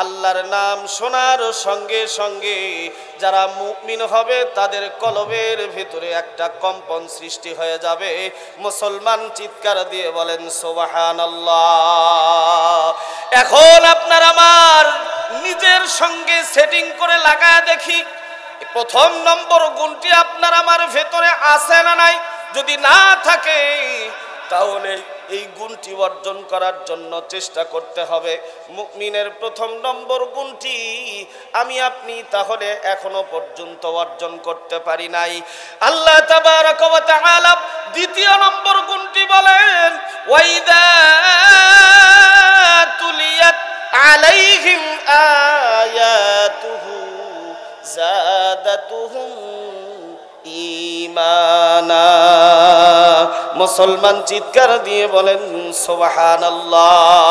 আল্লাহর নাম শোনার সঙ্গে সঙ্গে যারা মুমিন হবে তাদের কলবের ভিতরে একটা কম্পন সৃষ্টি হয়ে যাবে। মুসলমান চিৎকার দিয়ে বলেন সুবহানাল্লাহ। এখন আপনার আমার নিজের সঙ্গে সেটিং করে লাগায় দেখি, প্রথম নম্বর গুণটি আপনার আমার ভেতরে আছে না নাই? যদি না থাকে তাহলে এই গুণটি অর্জন করার জন্য চেষ্টা করতে হবে। মুমিনের প্রথম নম্বর গুণটি আমি আপনি তাহলে এখনো পর্যন্ত অর্জন করতে পারি নাই। আল্লাহ তাবারক ওয়া তাআলা দ্বিতীয় নম্বর গুণটি বলেন, ওয়াইদা তুলিয়াত আলাইহিম আয়াতুহু যাদাতুহুম ঈমানা। মুসলমান চিৎকার দিয়ে বলেন সুবহানাল্লাহ।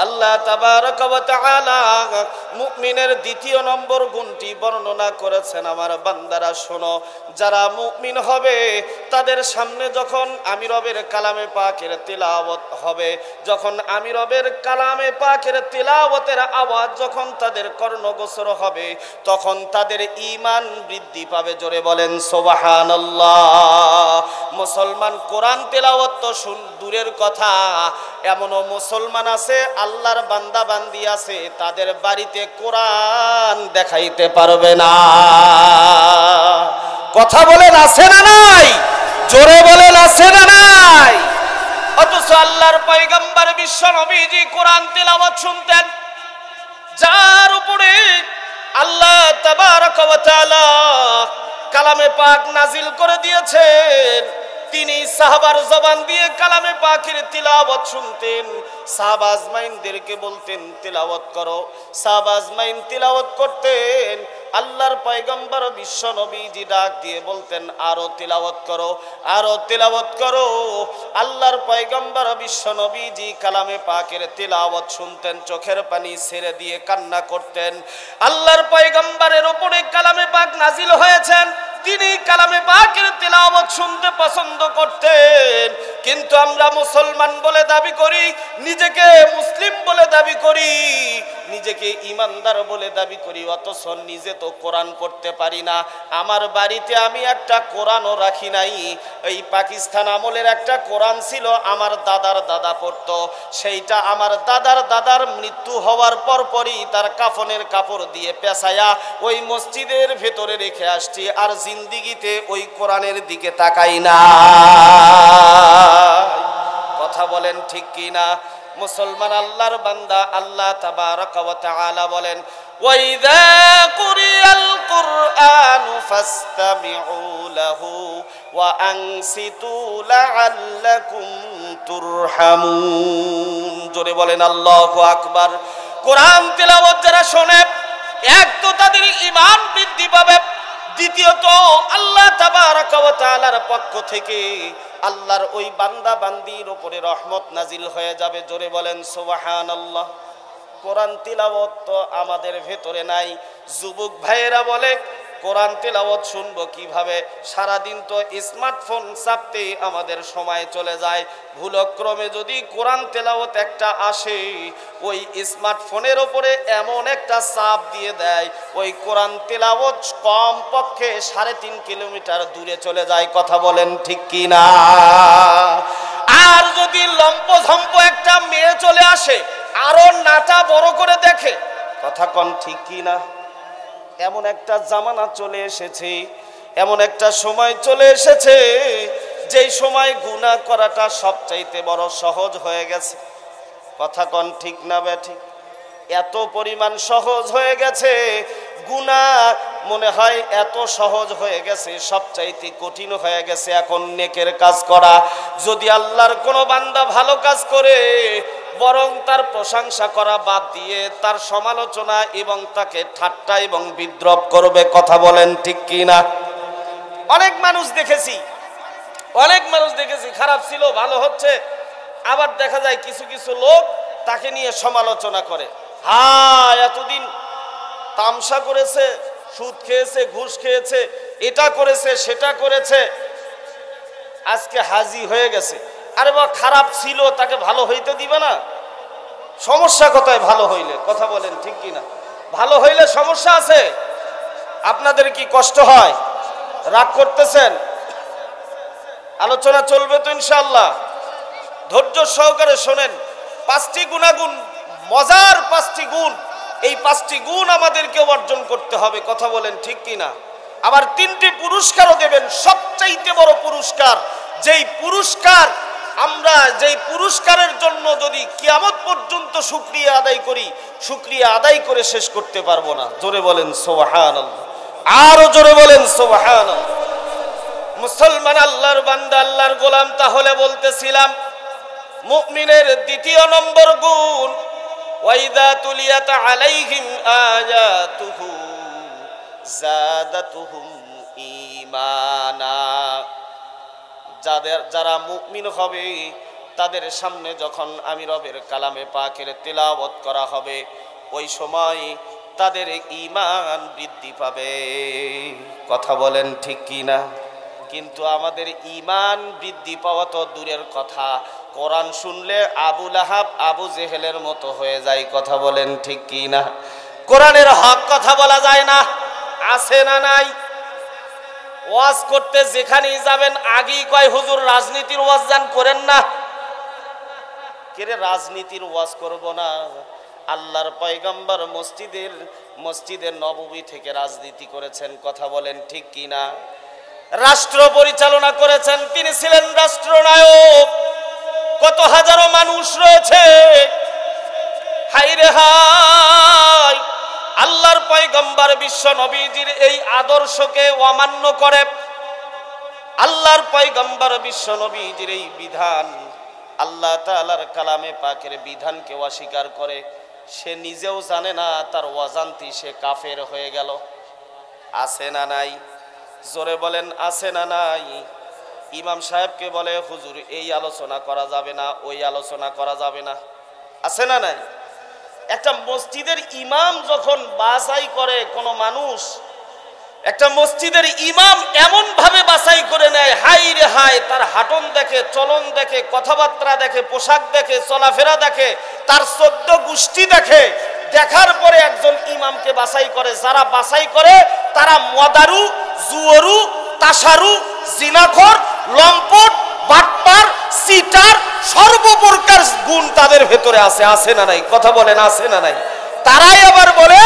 আল্লাহ তাবারক ওয়া তাআলা মুমিনের দ্বিতীয় নম্বর গুণটি বর্ণনা করেছেন। আমার বান্দারা শোনো, যারা মুমিন হবে তাদের সামনে যখন আমি রবের কালামে পাকের তিলাওয়াত হবে, যখন আমি রবের কালামে পাকের তিলাওয়াতের আওয়াজ যখন তাদের কর্ণগোচর হবে, তখন তাদের ঈমান বৃদ্ধি পাবে। জোরে বলেন সুবহানাল্লাহ। মুসলমান কোরআন তিলাওয়াত তো দূরের কথা, এমনও মুসলমান আছে, আল্লাহর বান্দা বান্দি আছে, তাদের বাড়িতে কোরআন দেখাইতে পারবে না। কথা বলেন আছে না নাই? জোরে বলেন আছে না নাই? অথচ আল্লাহর পয়গম্বর বিশ্ব নবীজি কোরআন তিলাওয়াত শুনতেন, যার উপরে আল্লাহ তাবারক ওয়া তাআলা কালামে পাক নাজিল করে দিয়েছেন। তিনি সাহাবার জবান দিয়ে কালামে পাকের তিলাওয়াত শুনতেন। সাহাবা আজমাইনদেরকে বলতেন তিলাওয়াত করো, সাহাবা আজমাইন তিলাওয়াত করতেন। আল্লাহর পয়গম্বর বিশ্ব নবীজি ডাক দিয়ে বলতেন আরো তিলাওয়াত করো, আরো তিলাওয়াত করো। আল্লাহর পয়গম্বর বিশ্ব নবীজি কালামে পাকের তিলাওয়াত শুনতেন, চোখের পানি ছেড়ে দিয়ে কান্না করতেন। আল্লাহর পয়গম্বরের উপরে কালামে পাক নাজিল হয়েছেন, তিনি কালামে পাকের তিলাওয়াত শুনতে পছন্দ করতেন। কিন্তু আমরা মুসলমান বলে দাবি করি, নিজেকে মুসলিম বলে দাবি করি, নিজেকে ইমানদার বলে দাবি করি, অথচ নিজে তো কোরআন পড়তে পারি না। আমার বাড়িতে আমি একটা কোরআনও রাখি নাই। এই পাকিস্তান আমলের একটা কোরআন ছিল, আমার দাদার দাদা পড়তো। সেইটা আমার দাদার দাদার মৃত্যু হওয়ার পরপরই তার কাফনের কাপড় দিয়ে পেঁচায়া ওই মসজিদের ভেতরে রেখে আসছি, আর জিন্দিগিতে ওই কোরআনের দিকে তাকাই না। কথা বলেন ঠিক কি না? মুসলমান আল্লাহর বান্দা, আল্লাহ তাবারাক ওয়া তাআলা বলেন, ওয়াইযা কুরিয়াল কুরআনু ফাসতামিউ লাহু ওয়া আনসিতু লাআল্লাকুম তুরহামুন। জোরে বলেন আল্লাহু আকবার। কোরআন তেলাওয়াত যারা শোনে, এক তো তাদের ঈমান বৃদ্ধি পাবে, দ্বিতীয়ত আল্লাহ তাবারাক ওয়া তাআলার পক্ষ থেকে আল্লাহর ওই বান্দা বান্দির উপরে রহমত নাজিল হয়ে যাবে। জোরে বলেন সুবহানাল্লাহ। কোরআন তিলাওয়াত তো আমাদের ভেতরে নাই। যুবক ভাইয়েরা বলে কোরআন তিলাওয়াত শুনবো কিভাবে? সারাদিন তো স্মার্টফোন চাপতে আমাদের সময় চলে যায়। ভুলক্রমে যদি কোরআন তেলাওয়াত একটা আসে, ওই স্মার্টফোনের ওপরে এমন একটা চাপ দিয়ে দেয়, ওই কোরআন তেলাওয়াত কম পক্ষে 3.5 কিলোমিটার দূরে চলে যায়। কথা বলেন ঠিক কি না? আর যদি লম্পঝম্প একটা মেয়ে চলে আসে, আরো নাটা বড় করে দেখে। কথা কন ঠিক কি না? এমন একটা জামানা চলে এসেছে, এমন একটা সময় চলে এসেছে, যেই সময় গুনাহ করাটা সবচাইতে বড় সহজ হয়ে গেছে। কথা কন ঠিক না বেঠিক? এত পরিমাণ সহজ হয়ে গেছে, গুনাহ মনে হয় এত সহজ হয়ে গেছে, সবচাইতে কঠিন হয়ে গেছে এখন নেকের কাজ করা। যদি আল্লাহর কোনো বান্দা ভালো কাজ করে, বরং তার প্রশংসা করা বাদ দিয়ে তার সমালোচনা এবং তাকে ঠাট্টা এবং বিদ্রূপ করবে। কথা বলেন ঠিক কি না? অনেক মানুষ দেখেছি খারাপ ছিল, ভালো হচ্ছে, আবার দেখা যায় কিছু কিছু লোক তাকে নিয়ে সমালোচনা করে। হ্যাঁ, এতদিন তামসা করেছে, সুদ খেয়েছে, ঘুষ খেয়েছে, এটা করেছে, সেটা করেছে, আজকে হাজি হয়ে গেছে। আরে বা খারাপ ছিল, তাকে ভালো হইতে দিবে না? সমস্যা কোথায় ভালো হইলে? কথা বলেন ঠিক কি না? ভালো হইলে সমস্যা আছে? আপনাদের কি কষ্ট হয়? রাগ করতেছেন? আলোচনা চলবে তো ইনশাআল্লাহ। ধৈর্য সহকারে শোনেন। 5টি গুণাগুণ, মজার 5টি গুণ, এই 5টি গুণ আমাদেরকে অর্জন করতে হবে। কথা বলেন ঠিক কি না? আবার 3টি পুরস্কারও দেবেন, সবচাইতে বড় পুরস্কার, যেই পুরস্কারের জন্য যদি কিয়ামত পর্যন্ত শুকরিয়া আদায় করি, শুকরিয়া আদায় করে শেষ করতে পারবো না। জোরে বলেন সুবহানাল্লাহ, আরো জোরে বলেন সুবহানাল্লাহ। মুসলমান আল্লাহর বান্দা, আল্লাহর গোলাম, তাহলে বলতেছিলাম মুমিনের 2 নম্বর গুণ, ওয়াইদা তুলিয়াত আলাইহিম আয়াতুহু যাদাতুহুম ঈমানা। যারা মুমিন হবে, তাদের সামনে যখন আমি রবের কালামে পাকের তিলাওয়াত করা হবে, ওই সময় তাদের ঈমান বৃদ্ধি পাবে। কথা বলেন ঠিক কি না? কিন্তু আমাদের ঈমান বৃদ্ধি পাওয়া তো দূরের কথা, কোরআন শুনলে আবু লাহাব, আবু জেহেলের মতো হয়ে যায়। কথা বলেন ঠিক কি না? কোরআনের হক কথা বলা যায় না। আছে না নাই? ওয়াজ করতে যেখানেই যাবেন আগেই কয়, হুজুর রাজনীতির ওয়াজ জান করেন না। কেরে রাজনীতির ওয়াজ করব না? আল্লাহর পয়গম্বর মসজিদে নববী থেকে রাজনীতি করেছেন। কথা বলেন ঠিক কি না? রাষ্ট্র পরিচালনা করেছেন, তিনি ছিলেন রাষ্ট্রনায়ক। কত হাজারো মানুষ রয়েছে, হায়রে হায়, আল্লাহর পয়গম্বর বিশ্ব নবীজির এই আদর্শকে অমান্য করে, আল্লাহর পয়গম্বর বিশ্ব নবীজির এই বিধান, আল্লাহ তাআলার কালামে পাকের বিধানকে অস্বীকার করে। সে নিজেও জানে না, তার অজান্তে সে কাফের হয়ে গেল। আছে না নাই? জোরে বলেন আছে না নাই? ইমাম সাহেবকে বলে, হুজুর এই আলোচনা করা যাবে না, ওই আলোচনা করা যাবে না। আছে না নাই? একটা মসজিদের ইমাম যখন বাছাই করে কোনো মানুষ, একটা মসজিদের ইমাম এমন ভাবে বাছাই করে নেয়, হাই রে হাই, তার হাঁটন দেখে, চলন দেখে, কথাবার্তা দেখে, পোশাক দেখে, চলাফেরা দেখে, তার 14 গোষ্ঠী দেখে, দেখার পরে একজন ইমামকে বাছাই করে, যারা বাছাই করে তারা মদারু, জুয়ারু, তাসারু, জিনাখোর, লম্পট, বাটপার, সিটার, সর্বপ্রকার গুণ তাদের ভেতরে আছে। আছে না নাই? কথা বলেন, আছে না নাই? তারাই আবার বলে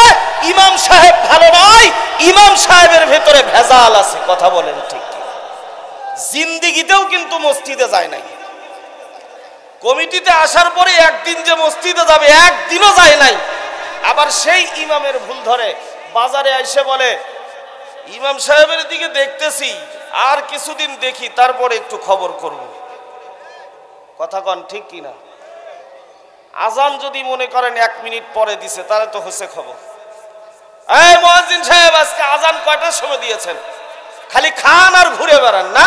ইমাম সাহেব ভালো নয়, ইমাম সাহেবের ভেতরে ভেজাল আছে। কথা বলেন ঠিক কি? জিন্দিগিতেও কিন্তু মসজিদে যায় নাই। কমিটিতে আসার পরে একদিন যে মসজিদে যাবে, একদিনও যায় নাই। আবার সেই ইমামের ভুল ধরে বাজারে এসে বলে ইমাম সাহেবের দিকে দেখতেছি, আর কিছুদিন দেখি, তারপরে একটু খবর করব। কথা কন ঠিক কিনা? আজান যদি মনে করেন 1 মিনিট পরে দিছে, তাহলে তো হচ্ছে খবর। এই মুয়াজ্জিন সাহেব, আজকে আজান কয়টার সময় দিয়েছেন? খালি খান আর ঘুরে বেড়ান না।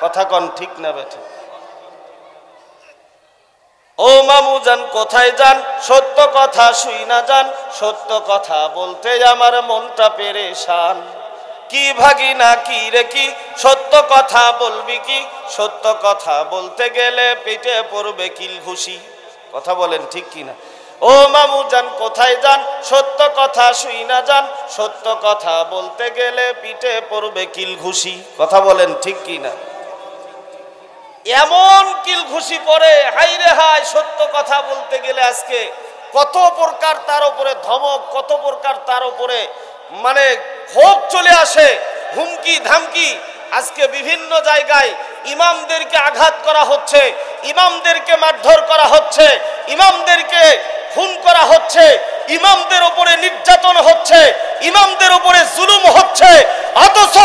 কথা কন ঠিক না বেঠে? ও মামু যান, কোথায় যান? সত্য কথা শুই না যান, সত্য কথা বলতে আমার মনটা পেরেশান। কি ভাগি না কি রে কি, সত্য কথা বলবি কি? সত্য কথা বলতে গেলে পেটে পড়বে কিল ঘুষি। কথা বলেন ঠিক কিনা? ও মামু যান, কোথায় যান? সত্য কথা শুই না যান, সত্য কথা বলতে গেলে পিঠে পড়বে কিল ঘুষি। কথা বলেন ঠিক কিনা? এমন কিল ঘুষি পড়ে, হাই রে হাই, সত্য কথা বলতে গেলে আজকে কত প্রকার তার উপরে ধমক, কত প্রকার তার উপরে মানে ক্ষোভ চলে আসে, হুমকি ধামকি। আজকে বিভিন্ন জায়গায় ইমামদেরকে আঘাত করা হচ্ছে, ইমামদেরকে মারধর করা হচ্ছে, ইমামদেরকে খুন করা হচ্ছে, ইমামদের উপরে নির্যাতন হচ্ছে, ইমামদের উপরে জুলুম হচ্ছে। অথচ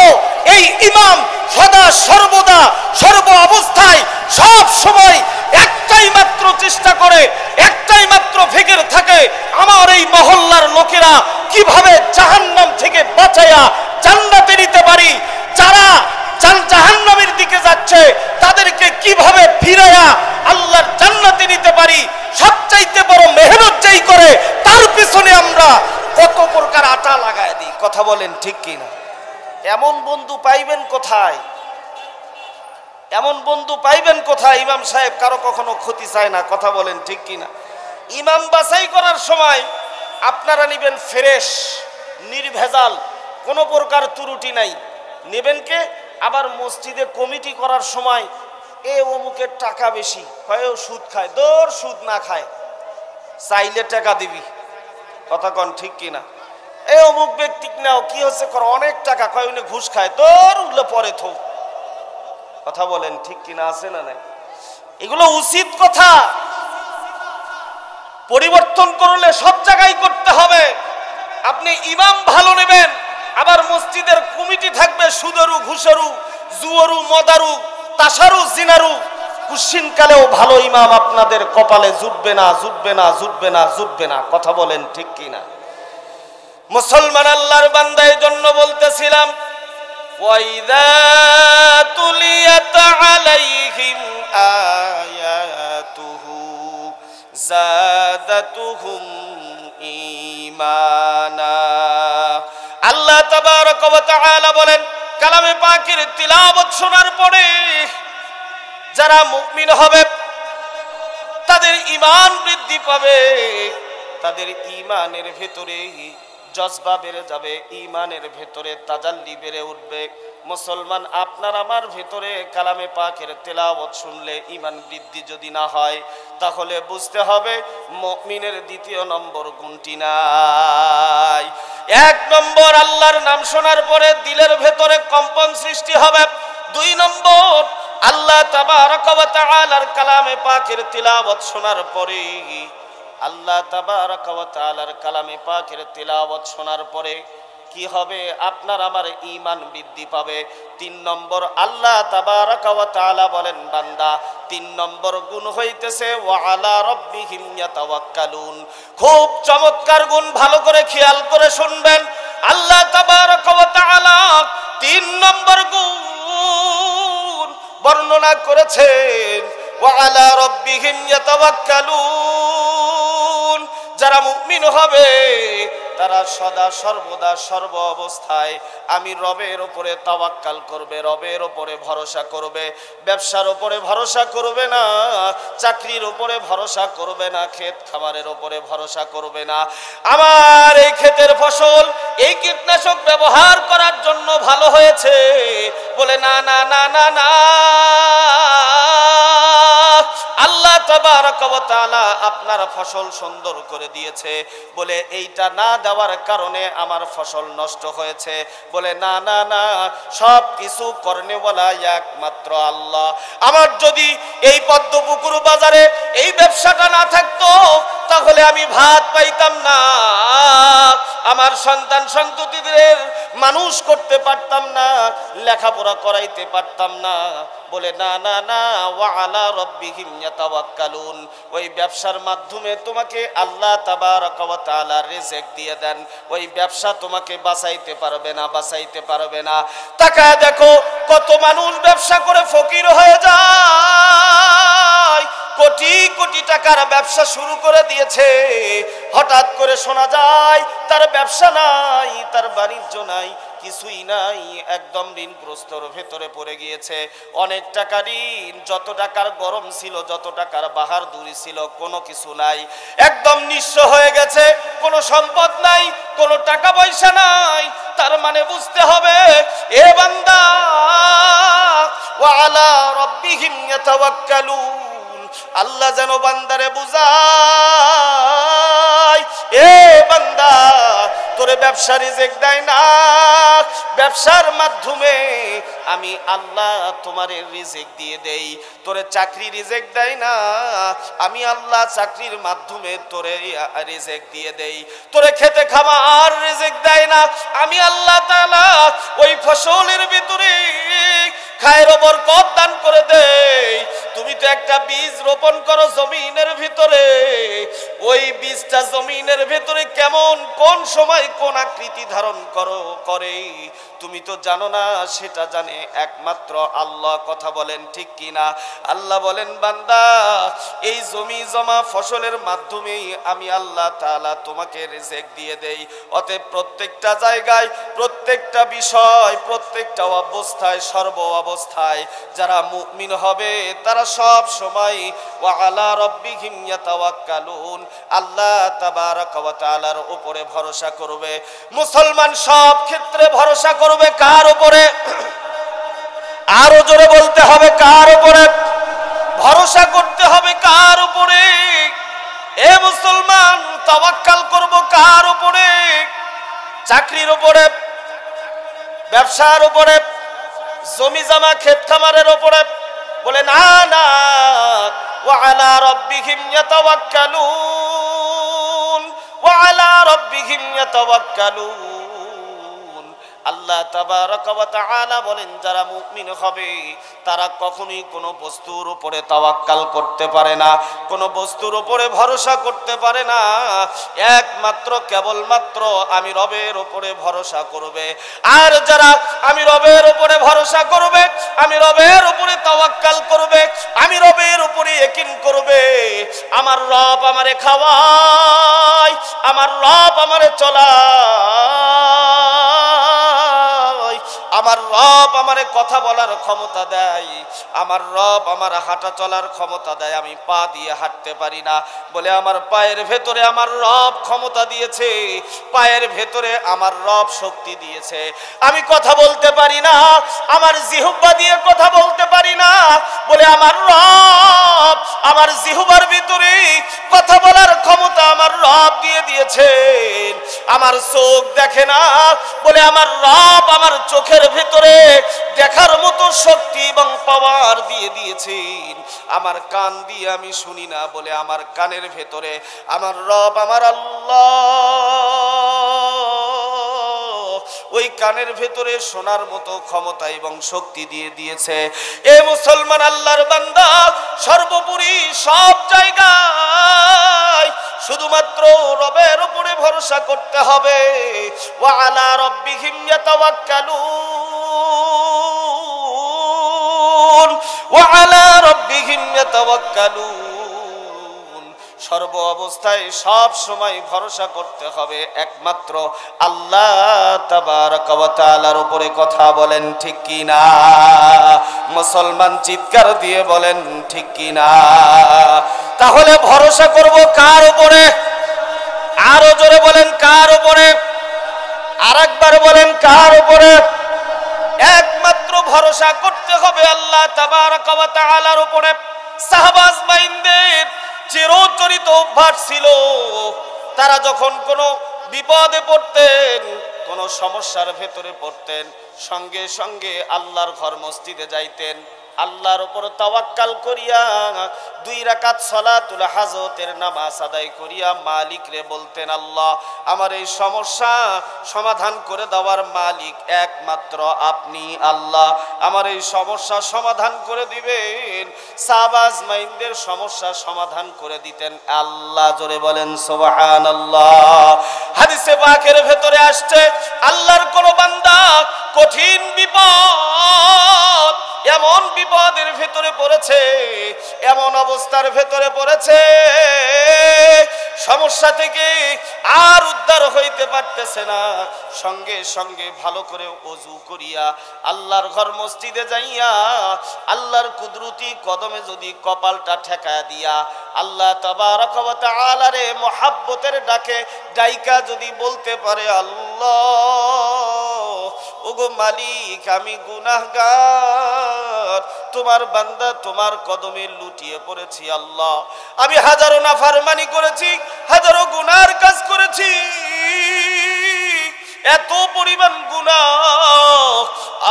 এই ইমাম সদা সর্বদা সর্ব অবস্থায় সব সময় একটাই মাত্র চেষ্টা করে, একটাই মাত্র ফিকির থাকে, আমার এই মহল্লার লোকেরা কিভাবে জাহান্নাম থেকে বাঁচায়া জান্নাতে নিতে পারি। যারা জাহান্নামের দিকে যাচ্ছে তাদেরকে কিভাবে ফিরায়া আল্লাহর জান্নাতে নিতে পারি। সবচাইতে বড় মেহনত যেই করে, তার পিছনে আমরা কত প্রকার আটা লাগায় দিই। কথা বলেন ঠিক কিনা? এমন বন্ধু পাইবেন কোথায়? এমন বন্ধু পাইবেন কোথায়? ইমাম সাহেব কারো কখনো ক্ষতি চায় না। কথা বলেন ঠিক কিনা? ইমাম বাছাই করার সময় আপনারা নিবেন ফ্রেশ, নির্ভেজাল, কোনো প্রকার ত্রুটি নাই, নেবেন কে? আবার মসজিদে কমিটি করার সময় এ অমুকের টাকা বেশি, হয় ও সুদ খায়, দৌড় সুদ না খায়, চাইলে টাকা দিবি। কথা কন ঠিক কিনা? এ অমুক ব্যক্তি নাও, কি হচ্ছে কর, অনেক টাকা, কয় উনি ঘুষ খায়, দৌড় উঠলে পরে থো। কথা বলেন ঠিক কিনা? আছে না নাই? এগুলো উচিত কথা। পরিবর্তন করলে সব জায়গায় করতে হবে। আপনি ইমাম ভালো নেবেন, আবার মসজিদের কমিটি থাকবে সুদরু, ঘুষরু, জুয়ারু, মদারু, তাসারু, জিনারু। কুশ্চিনকালেও ভালো ইমাম আপনাদের কপালে জুটবে না, জুটবে না, জুটবে না, জুটবে না। কথা বলেন ঠিক কিনা? মুসলমান আল্লাহর বান্দা, এই জন্য বলতেছিলাম, ওয়াইদা তুলিয়াত আলাইহিম আয়াতুহু যাদাতুহুম ঈমানা। আল্লাহ তাবারক ওয়া তাআলা বলেন, কালামে পাকের তিলাওয়াত শোনার পরে যারা মুমিন হবে তাদের ঈমান বৃদ্ধি পাবে, তাদের ঈমানের ভিতরে জজবা বেড়ে যাবে, ঈমানের ভিতরে তাজাল্লি বেড়ে উঠবে। মুসলমান, আপনার আমার ভিতরে কালামে পাকের তেলাওয়াত শুনলে ঈমান বৃদ্ধি যদি না হয়, তাহলে বুঝতে হবে মুমিনের দ্বিতীয় নম্বর গুণটি নাই। 1 নম্বর, আল্লাহর নাম শোনার পরে দিলের ভেতরে কম্পন সৃষ্টি হবে। 2 নম্বর, আল্লাহ তাবারক ওয়া তাআলার কালামে পাকের তিলাওয়াত শোনার পরে, আল্লাহ তাবারক ওয়া তাআলার কালামে পাকের তিলাওয়াত শোনার পরে কি হবে? আপনার আমার ঈমান বৃদ্ধি পাবে। 3 নম্বর, আল্লাহ তাবারক ওয়া তাআলা বলেন, বান্দা 3 নম্বর গুণ হইতেছে ওয়া আলা রাব্বিহিম ইয়াতাওয়াক্কালুন। খুব চমৎকার গুণ, ভালো করে খেয়াল করে শুনবেন। আল্লাহ তাবারক ওয়া তাআলা 3 নম্বর গুণ বর্ণনা করেছেন, ওয়া আলা রাব্বিহিম ইয়াতাওয়াক্কালুন। যারা মুমিন হবে তারা সদা সর্বদা সর্ব অবস্থায় আমি রবের উপরে তাওয়াক্কাল করবে, রবের উপরে ভরসা করবে। ব্যবসার উপরে ভরসা করবে না, চাকরির উপরে ভরসা করবে না, ক্ষেত খামারের উপরে ভরসা করবে না। আমার এই ক্ষেতের ফসল এই কীটনাশক ব্যবহার করার জন্য ভালো হয়েছে বলে না না না না না, আল্লাহ তাবারক ওয়া তাআলা আপনার ফসল সুন্দর করে দিয়েছে বলে এইটা না দেওয়ার কারণে আমার ফসল নষ্ট হয়েছে বলে না না না, সব কিছু করনেওয়ালা একমাত্র আল্লাহ। আমার যদি এই পদ্মপুকুর বাজারে এই ব্যবসাটা না থাকতো তাহলে আমি ভাত পাইতাম না, আমার সন্তান সন্ততিদের মানুষ করতে পারতাম না, লেখাপড়া করাইতে পারতাম না বলে না না না, ওয়া আলা রাব্বিহিম ইয়াতাওয়াক্কালুন। ওই ব্যবসার মাধ্যমে তোমাকে আল্লাহ তাবারক ওয়া তাআলা রিজিক দিয়ে দেন, ওই ব্যবসা তোমাকে বাঁচাইতে পারবে না, বাঁচাইতে পারবে না। তাকায় দেখো কত মানুষ ব্যবসা করে ফকির হয়ে যায়, কোটি কোটি টাকার ব্যবসা শুরু করে দিয়েছে, হঠাৎ করে শোনা যায় তার ব্যবসা নাই, তার বাণিজ্য নাই, কিছুই নাই, একদম ঋণগ্রস্তর ভেতরে পড়ে গিয়েছে। অনেক টাকা ঋণ, যত টাকার গরম ছিল, যত টাকার বাহাদুরি ছিল, কোনো কিছু নাই, একদম নিঃস্ব হয়ে গেছে, কোনো সম্পদ নাই, কোনো টাকা পয়সা নাই। তার মানে বুঝতে হবে এ বান্দা, ওয়া আলা রাব্বিহিম ইয়াতাওয়াক্কালুন, আল্লাহ যেন বান্দারে বুঝায় এ বান্দা তোরে ব্যবসা রিজিক দেয় না, ব্যবসার মাধ্যমে আমি আল্লাহ তোমারে রিজিক দিয়ে দেই। তোরে চাকরি রিজিক দেয় না, আমি আল্লাহ চাকরির মাধ্যমে তোরে রিজিক দিয়ে দেই। তোরে খেতে খামার রিজিক দেয় না, আমি আল্লাহ তাআলা ওই ফসলের ভিতরে খায়ের বরকত দান করে দেই। তুমি তো একটা বীজ রোপণ করো জমিনের ভিতরে, ওই বীজটা জমিনের ভিতরে কেমন কোন সময় কোন আকৃতি ধারণ করে তুমি তো জানো না, সেটা জানে একমাত্র আল্লাহ। কথা বলেন ঠিক কিনা? আল্লাহ বলেন বান্দা এই জমি জমা ফসলের মাধ্যমেই আমি আল্লাহ তাআলা তোমাকে রিজিক দিয়ে দেই। অতএব প্রত্যেকটা জায়গায়, প্রত্যেকটা বিষয়, প্রত্যেকটা অবস্থায়, সর্ব অবস্থায় যারা মুমিন হবে তারা সব সময় ওয়া আলা রাব্বিহিম ইয়াতাওয়াক্কালুন, আল্লাহ তাবারক ওয়া তাআলার উপরে ভরসা করবে। মুসলমান সব ক্ষেত্রে ভরসা করবে কার উপরে? আরো জোরে বলতে হবে কার উপরে? ভরসা করতে হবে কার উপরে? এ মুসলমান তাওয়াক্কাল করব কার উপরে? চাকরির উপরে, ব্যবসার উপরে, জমি জমা ক্ষেত খামারের উপরে? বলে না না, ওয়া আলা রাব্বিহিম ইয়াতাওয়াক্কালুন, ওয়া আলা রাব্বিহিম ইয়াতাওয়াক্কালুন। আল্লাহ তাবারক ওয়া তাআলা বলেন যারা মুমিন হবে তারা কখনোই কোনো বস্তুর উপরে তাওয়াক্কাল করতে পারে না, কোনো বস্তুর উপরে ভরসা করতে পারে না, একমাত্র কেবলমাত্র আমি রবের উপরে ভরসা করবে। আর যারা আমি রবের উপরে ভরসা করবে, আমি রবের উপরে তাওয়াক্কাল করবে, আমি রবের উপরে ইয়াকিন করবে, আমার রব আমারে খাওয়ায়, আমার রব আমারে চলায়, আমার রব আমারে কথা বলার ক্ষমতা দেয়, আমার রব আমার হাঁটা চলার ক্ষমতা দেয়। আমি পা দিয়ে হাঁটতে পারি না বলে আমার পায়ের ভেতরে আমার রব ক্ষমতা দিয়েছে, পায়ের ভেতরে আমার রব শক্তি দিয়েছে। আমি কথা বলতে পারি না, আমার জিহ্বা দিয়ে কথা বলতে পারি না বলে আমার রব আমার জিহ্বার ভিতরে কথা বলার ক্ষমতা আমার রব দিয়ে দিয়েছেন। আমার চোখ দেখে না বলে আমার রব আমার চোখের ভেতরে দেখার মতো শক্তি এবং পাওয়ার দিয়ে দিয়েছেন। আমার কান দিয়ে আমি শুনি না বলে আমার কানের ভেতরে আমার রব আমার আল্লাহ ওই কানের ভেতরে শোনার মতো ক্ষমতা এবং শক্তি দিয়ে দিয়েছে। এ মুসলমান আল্লাহর বান্দা, সর্বোপরি সব জায়গায় শুধুমাত্র রবের উপরে ভরসা করতে হবে। ওয়া আলা রাব্বিহিম ইয়াতাওয়াক্কালুন, ওয়া আলা রাব্বিহিম ইয়াতাওয়াক্কালুন। সর্ব অবস্থায় সব সময় ভরসা করতে হবে একমাত্র আল্লাহ তাবারক ওয়া তাআলার উপরে। কথা বলেন ঠিক কি না? মুসলমান চিৎকার দিয়ে বলেন ঠিক কি না? তাহলে ভরসা করব কার উপরে? আরো জোরে বলেন কার উপরে? আরেকবার বলেন কার উপরে? একমাত্র ভরসা করতে হবে আল্লাহ তাবারক ওয়া তাআলার উপরে। সাহাবা আজমাইনদের চিরচরিত অভ্যাস ছিল, তারা যখন কোনো বিপদে পড়তেন, কোনো সমস্যার ভেতরে পড়তেন, সঙ্গে সঙ্গে আল্লাহর ঘর মসজিদে যাইতেন, আল্লাহর উপর তাওয়াক্কাল করিয়া 2 রাকাত সালাতুল হাজতের নামাজ আদায় করিয়া মালিক রে বলতেন, আল্লাহ আমার এই সমস্যা সমাধান করে দেওয়ার মালিক একমাত্র আপনি, আল্লাহ আমার এই সমস্যা সমাধান করে দিবেন। সাহাবা আজমাইনদের সমস্যা সমাধান করে দিতেন আল্লাহ। জোরে বলেন সুবহানাল্লাহ। হাদিসে পাকের ভেতরে আসছে, আল্লাহর কোন বান্দা কঠিন বিপদ, এমন বিপদের ভেতরে পড়েছে, এমন অবস্থার ভেতরে পড়েছে, সমস্যা থেকে আর উদ্ধার হইতে পারতেছে না, সঙ্গে সঙ্গে ভালো করে ওযু করিয়া আল্লাহর ঘর মসজিদে যাইয়া আল্লাহর কুদরতি কদমে যদি কপালটা ঠেকায়া দিয়া আল্লাহ তাবারক ওয়া তাআলা রে মুহাব্বতের ডাকে ডাইকা যদি বলতে পারে, আল্লাহ ওগো মালিক আমি গুনাহগার, তোমার বান্দা তোমার কদমে লুটিয়ে পড়েছি, আল্লাহ আমি হাজারো নাফরমানি করেছি, হাজারো গুনার কাজ করেছি, এত পরিমাণ গুনাহ,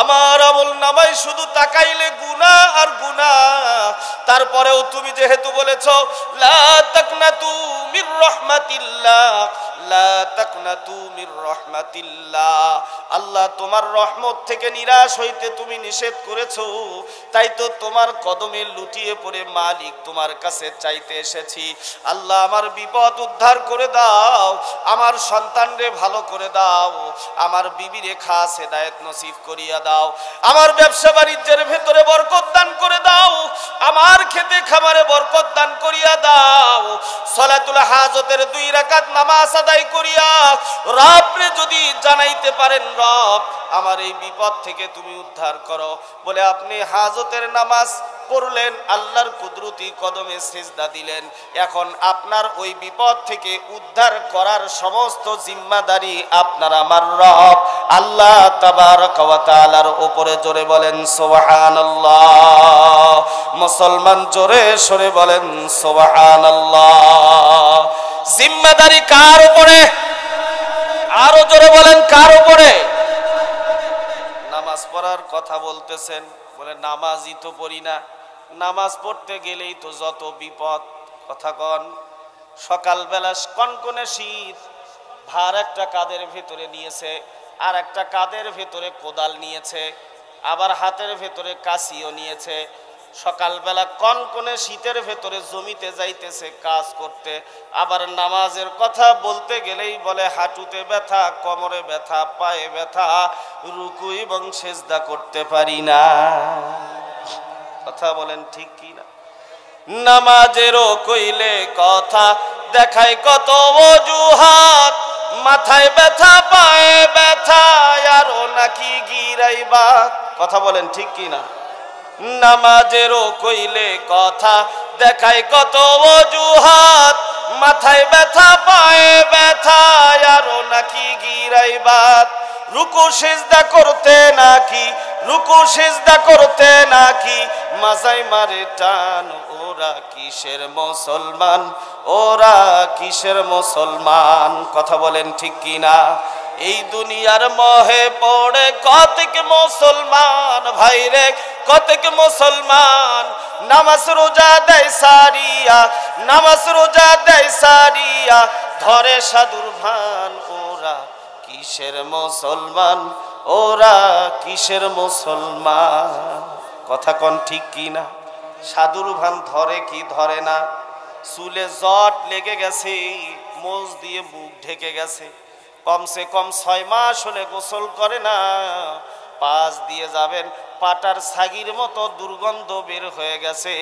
আমার আমল নামায় শুধু তাকাইলে গুনাহ আর গুনাহ। তারপরেও তুমি যেহেতু বলেছো লা তাকনাতু মির রাহমাতিল্লাহ, লা তাকনাতু মির রাহমাতিল্লাহ, আল্লাহ তোমার রহমত থেকে নিরাশ হইতে তুমি নিষেধ করেছো, তাই তো তোমার কদমে লুটিয়ে পড়ে মালিক তোমার কাছে চাইতে এসেছি। আল্লাহ আমার বিপদ উদ্ধার করে দাও, আমার সন্তানরে ভালো করে দাও, আমার বিবিরে খাস হেদায়েত নসিব করিয়া দাও, আমার ব্যবসা বাণিজ্যের ভেতরে বরকত দান করে দাও, আমার খেতে খামারে বরকত দান করিয়া দাও। সালাতুল হাজতের 2 রাকাত নামাজ আদায় করিয়া রবরে যদি জানাইতে পারেন, রব আমার এই বিপদ থেকে তুমি উদ্ধার করো, বলে আপনি হাজতের নামাজ পড়লেন, আল্লাহর কুদরতি কদমে সিজদা দিলেন, এখন আপনার ওই বিপদ থেকে উদ্ধার করার সমস্ত জিম্মাদারি আপনার আমার রব আল্লাহ তাবারক ওয়া তাআলার উপরে। জোরে বলেন সুবহানাল্লাহ। মুসলমান জোরে সরে বলেন সুবহানাল্লাহ। জিম্মাদারি কার উপরে? আরো জোরে বলেন কার উপরে? নামাজ পড়ার কথা বলতেছেন, বলে নামাজই তো পড়ি না, নামাজ পড়তে গেলেই তো যত বিপদ। কথা কন, সকালবেলা কনকনে শীত, ভার একটা কাঁধের ভেতরে নিয়েছে, আর একটা কাঁধের ভেতরে কোদাল নিয়েছে, আবার হাতের ভেতরে কাঁচিও নিয়েছে, সকালবেলা কনকনে শীতের ভেতরে জমিতে যাইতেছে কাজ করতে, আবার নামাজের কথা বলতে গেলেই বলে হাঁটুতে ব্যথা, কোমরে ব্যথা, পায়ে ব্যথা, রুকু এবং সিজদা করতে পারি না। কথা বলেন ঠিক কি না? নামাজেরও কইলে কথা দেখায় কত অজুহাত, মাথায় ব্যথা, পায়ে ব্যথা, আরো নাকি গিরাইবা। কথা বলেন ঠিক কি না? নামাজেরও কইলে কথা দেখায় কত অজুহাত, মাথায় ব্যথা, পায়ে ব্যথা, আরো নাকি গিরাইবাত। রুকু সিজদা করতে নাকি, রুকু সিজদা করতে নাকি মাজাই মারে টান, ওরা কিসের মুসলমান, ওরা কিসের মুসলমান। কথা বলেন ঠিক কি না? এই দুনিয়ার মোহে পড়ে কতক মুসলমান, ভাইরে কতক মুসলমান নামাজ রোজা দেয় সারিয়া, নামাজ রোজা দেয় সারিয়া, ধরে সাধুর ভান, ওরা কিসের মুসলমান, ওরা কিসের মুসলমান। কথা কন ঠিক কি না? সাধুর ভান ধরে কি ধরে না? চুলে জট লেগে গেছে, মোজ দিয়ে মুখ ঢেকে গেছে, কমসে কম 6 মাস হলে গোসল করে না, পাশ দিয়ে যাবেন, পাটার ছাগির মতো দুর্গন্ধ বের হয়ে গেছে,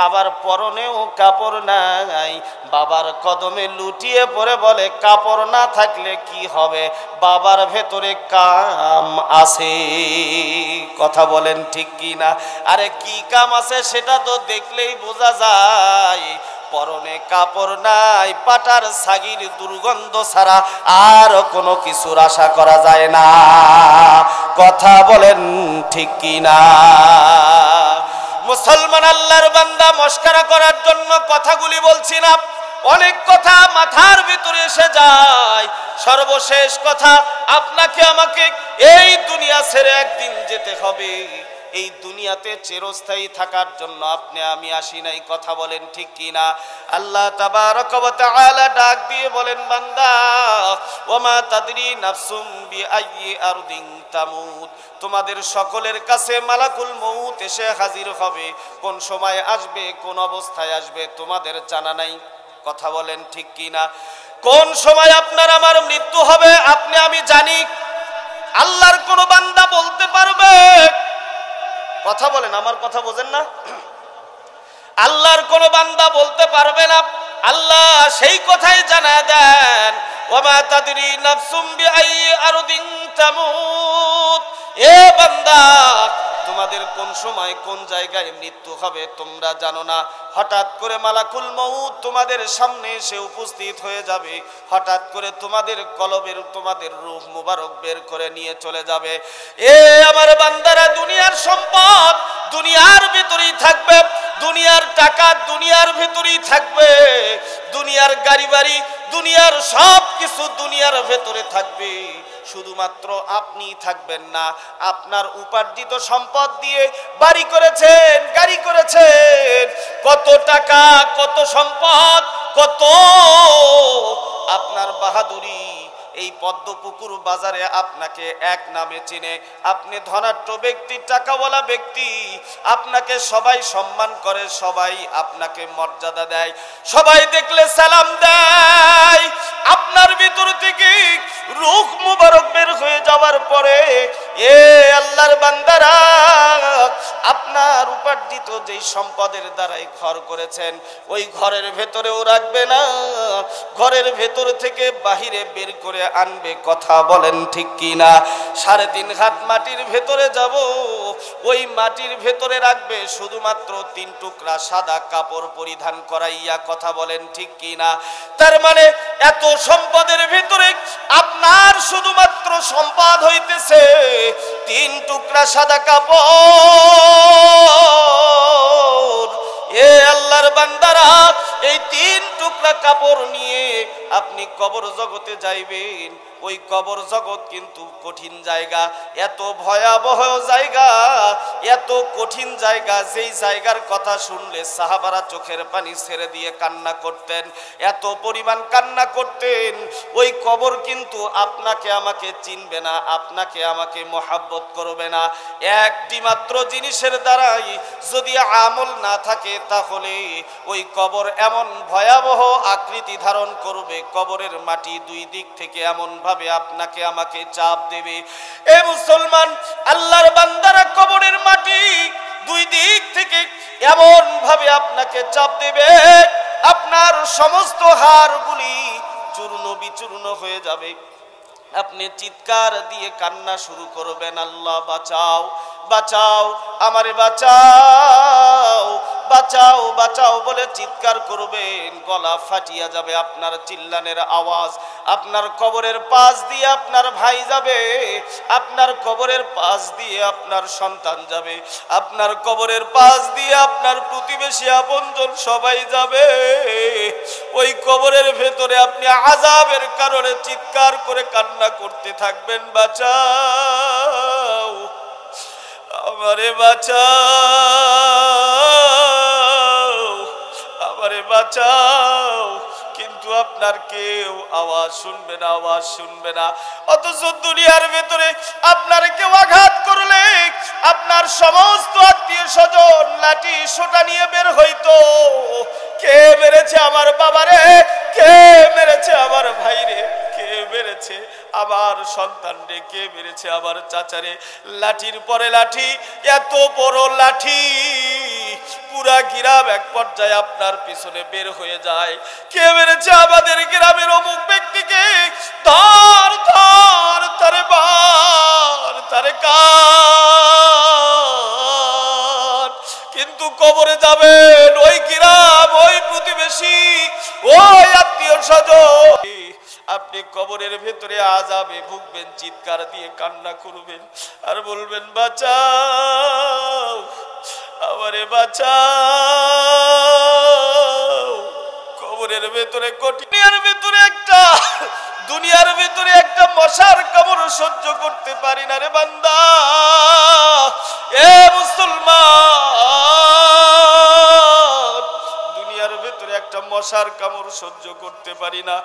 আবার পরনেও কাপড় নাই। বাবার কদমে লুটিয়ে পড়ে বলে, কাপড় না থাকলে কি হবে, বাবার ভেতরে কাম আছে। কথা বলেন ঠিক কি না? আরে কি কাম আছে সেটা তো দেখলেই বোঝা যায়। পরনে কাপড় নাই, পাটার ছাগির দুর্গন্ধ ছাড়া আর কোনো কিছুর আশা করা যায় না। কথা বলেন ঠিক কি না? মুসলমান আল্লাহর বান্দা, মস্করা করার জন্য কথাগুলি বলছি না, অনেক কথা মাথার ভিতরে এসে যায়। সর্বশেষ কথা, আপনাকে আমাকে এই দুনিয়া ছেড়ে একদিন যেতে হবে। এই দুনিয়াতে চিরস্থায়ী থাকার জন্য আপনি আমি আসি নাই। কথা বলেন ঠিক কি না? আল্লাহ তাবারক ওয়া তাআলা ডাক দিয়ে বলেন, বান্দা, ওমা তাদরি নাফসুম বিআইয়ি আরদিন তামুত, তোমাদের সকলের কাছে মালাকুল মউত এসে হাজির হবে। কোন সময় আসবে, কোন অবস্থায় আসবে তোমাদের জানা নাই। কথা বলেন ঠিক কি না? কোন সময় আপনার আমার মৃত্যু হবে আপনি আমি জানি, আল্লাহর কোন বান্দা বলতে পারবে? কথা বলেন, আমার কথা বোঝেন না? আল্লাহর কোন বান্দা বলতে পারবে না। আল্লাহ সেই কথাই জানায় দেন, ওমা তাদরি নাফসুম বিআইয়ি আরদিন তামুত, এ বান্দা, তোমাদের কোন সময় কোন জায়গায় মৃত্যু হবে তোমরা জানো না। হঠাৎ করে মালাকুল মউত তোমাদের সামনে এসে উপস্থিত হয়ে যাবে। হঠাৎ করে তোমাদের কলবের, তোমাদের রূহ মুবারক বের করে নিয়ে চলে যাবে। এ আমার বান্দারা, দুনিয়ার সম্পদ দুনিয়ার ভিতরেই থাকবে, দুনিয়ার টাকা দুনিয়ার ভিতরেই থাকবে, দুনিয়ার গাড়ি বাড়ি দুনিয়ার সব কিছু দুনিয়ার ভেতরে থাকবে। শুধুমাত্র আপনি থাকবেন না। আপনার উপার্জিত সম্পদ দিয়ে বাড়ি করেছেন, গাড়ি করেছেন, কত টাকা, কত সম্পদ, কত আপনার বাহাদুরি। এই পদ্মপুকুর বাজারে আপনাকে এক নামে চিনে। আপনি ধনাঢ্য ব্যক্তি, টাকাওয়ালা ব্যক্তি, আপনাকে সবাই সম্মান করে, সবাই আপনাকে মর্যাদা দেয়, সবাই দেখলে সালাম দেয়। আপনার ভিতর থেকে রূহ মুবারক বের হয়ে যাওয়ার পরে, এ আল্লাহর বান্দারা, আপনার উপার্জিত যেই সম্পদের দ্বারাই ঘর করেছেন, ওই ঘরের ভেতরেও রাখবে না, ঘরের ভেতর থেকে বাহিরে বের করে আনবে। কথা বলেন ঠিক কি না? 3.5 হাত মাটির ভেতরে যাব, ওই মাটির ভেতরে রাখবে শুধুমাত্র 3 টুকরা সাদা কাপড় পরিধান করাইয়া। কথা বলেন ঠিক কি না? তার মানে এত সম্পদের ভিতরে আপনার শুধুমাত্র সম্পদ হইতেছে 3 টুকরা সাদা কাপড়। এ আল্লাহর বান্দারা, এই 3 টুকরা কাপড় নিয়ে আপনি কবর জগতে যাইবেন। ওই কবর জগৎ কিন্তু কঠিন জায়গা, এত ভয়াবহ জায়গা, এত কঠিন জায়গা, যেই জায়গার কথা শুনলে সাহাবারা চোখের পানি ছেড়ে দিয়ে কান্না করতেন, এত পরিমাণ কান্না করতেন। ওই কবর কিন্তু আপনাকে আমাকে চিনবে না, আপনাকে আমাকে মহাব্বত করবে না। একটি মাত্র জিনিসের দ্বারাই যদি আমল না থাকে, তাহলে ওই কবর এমন ভয়াবহ আকৃতি ধারণ করবে, কবরের মাটি 2 দিক থেকে এমন ভাবে আপনাকে আমাকে চাপ দেবে। এ মুসলমান, আল্লাহর বান্দারা, কবরের মাটি 2 দিক থেকে এমন ভাবে আপনাকে চাপ দেবে, আপনার সমস্ত হাড়গুলি চূর্ণ বিচূর্ণ হয়ে যাবে। আপনি চিৎকার দিয়ে কান্না শুরু করবেন, আল্লাহ বাঁচাও, বাঁচাও, আমারে বাঁচাও, বাঁচাও, বাঁচাও বলে চিৎকার করবেন। গলা ফাটিয়া যাবে আপনার চিল্লানের আওয়াজ। আপনার কবরের পাশ দিয়ে আপনার ভাই যাবে, আপনার কবরের পাশ দিয়ে আপনার সন্তান যাবে, আপনার কবরের পাশ দিয়ে আপনার প্রতিবেশী আপনজন সবাই যাবে। ওই কবরের ভেতরে আপনি আযাবের কারণে চিৎকার করে কান্না করতে থাকবেন, বাঁচাও, আমারে বাঁচাও, আমারে বাঁচাও। কিন্তু আপনার কেউ আওয়াজ শুনবে না, আওয়াজ শুনবে না। অথচ দুনিয়ার ভেতরে আপনার কেউ আঘাত করলে আপনার সমস্ত আত্মীয় স্বজন লাঠি সোটা নিয়ে বের হইতো। কে মেরেছে আমার বাবারে, কে মেরেছে আমার ভাইরে, কে মেরেছে আমার সন্তান রে কে মেরেছে, আমার চাচারে, লাঠির পরে লাঠি, এত বড় লাঠি পুরা গ্রাম এক পর্যায়ে আপনার পিছনে বের হয়ে যায়। কে মেরেছে আমাদের গ্রামের অমুক ব্যক্তিকে, ধর ধর তারে মার, তারে কাট। কিন্তু কবরে যাবেন ওই গ্রাম, ওই প্রতিবেশী, ওই আত্মীয় স্বজন, আপনি কবরের ভেতরে আযাবে ভুগবেন, চিৎকার দিয়ে কান্না করবেন আর বলবেন বাঁচাও আমারে বাঁচাও। কবরের ভেতরে দুনিয়ার ভেতরে একটা মশার কামড় সহ্য করতে পারি না রে বান্দা। এ মুসলমান, দুনিয়ার ভেতরে একটা মশার কামড় সহ্য করতে পারি না।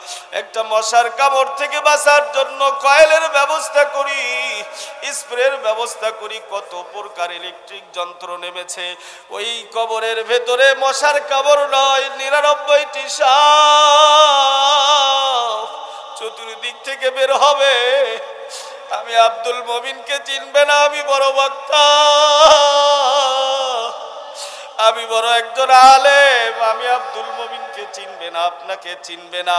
একটা মশার কামড় থেকে বাঁচার জন্য কয়েলের ব্যবস্থা করি, স্প্রের ব্যবস্থা করি, কত প্রকার ইলেকট্রিক যন্ত্র নেমেছে। ওই কবরের ভেতরে মশার কামড় নয়, ৯৯টি সাপ চতুর্দিক থেকে বের হবে। আমি আব্দুল মমিনকে চিনবে না, আমি বড় বক্তা, আমি বড় একজন আলেম, আমি আব্দুল মমিনকে চিনবে না, আপনাকে চিনবে না।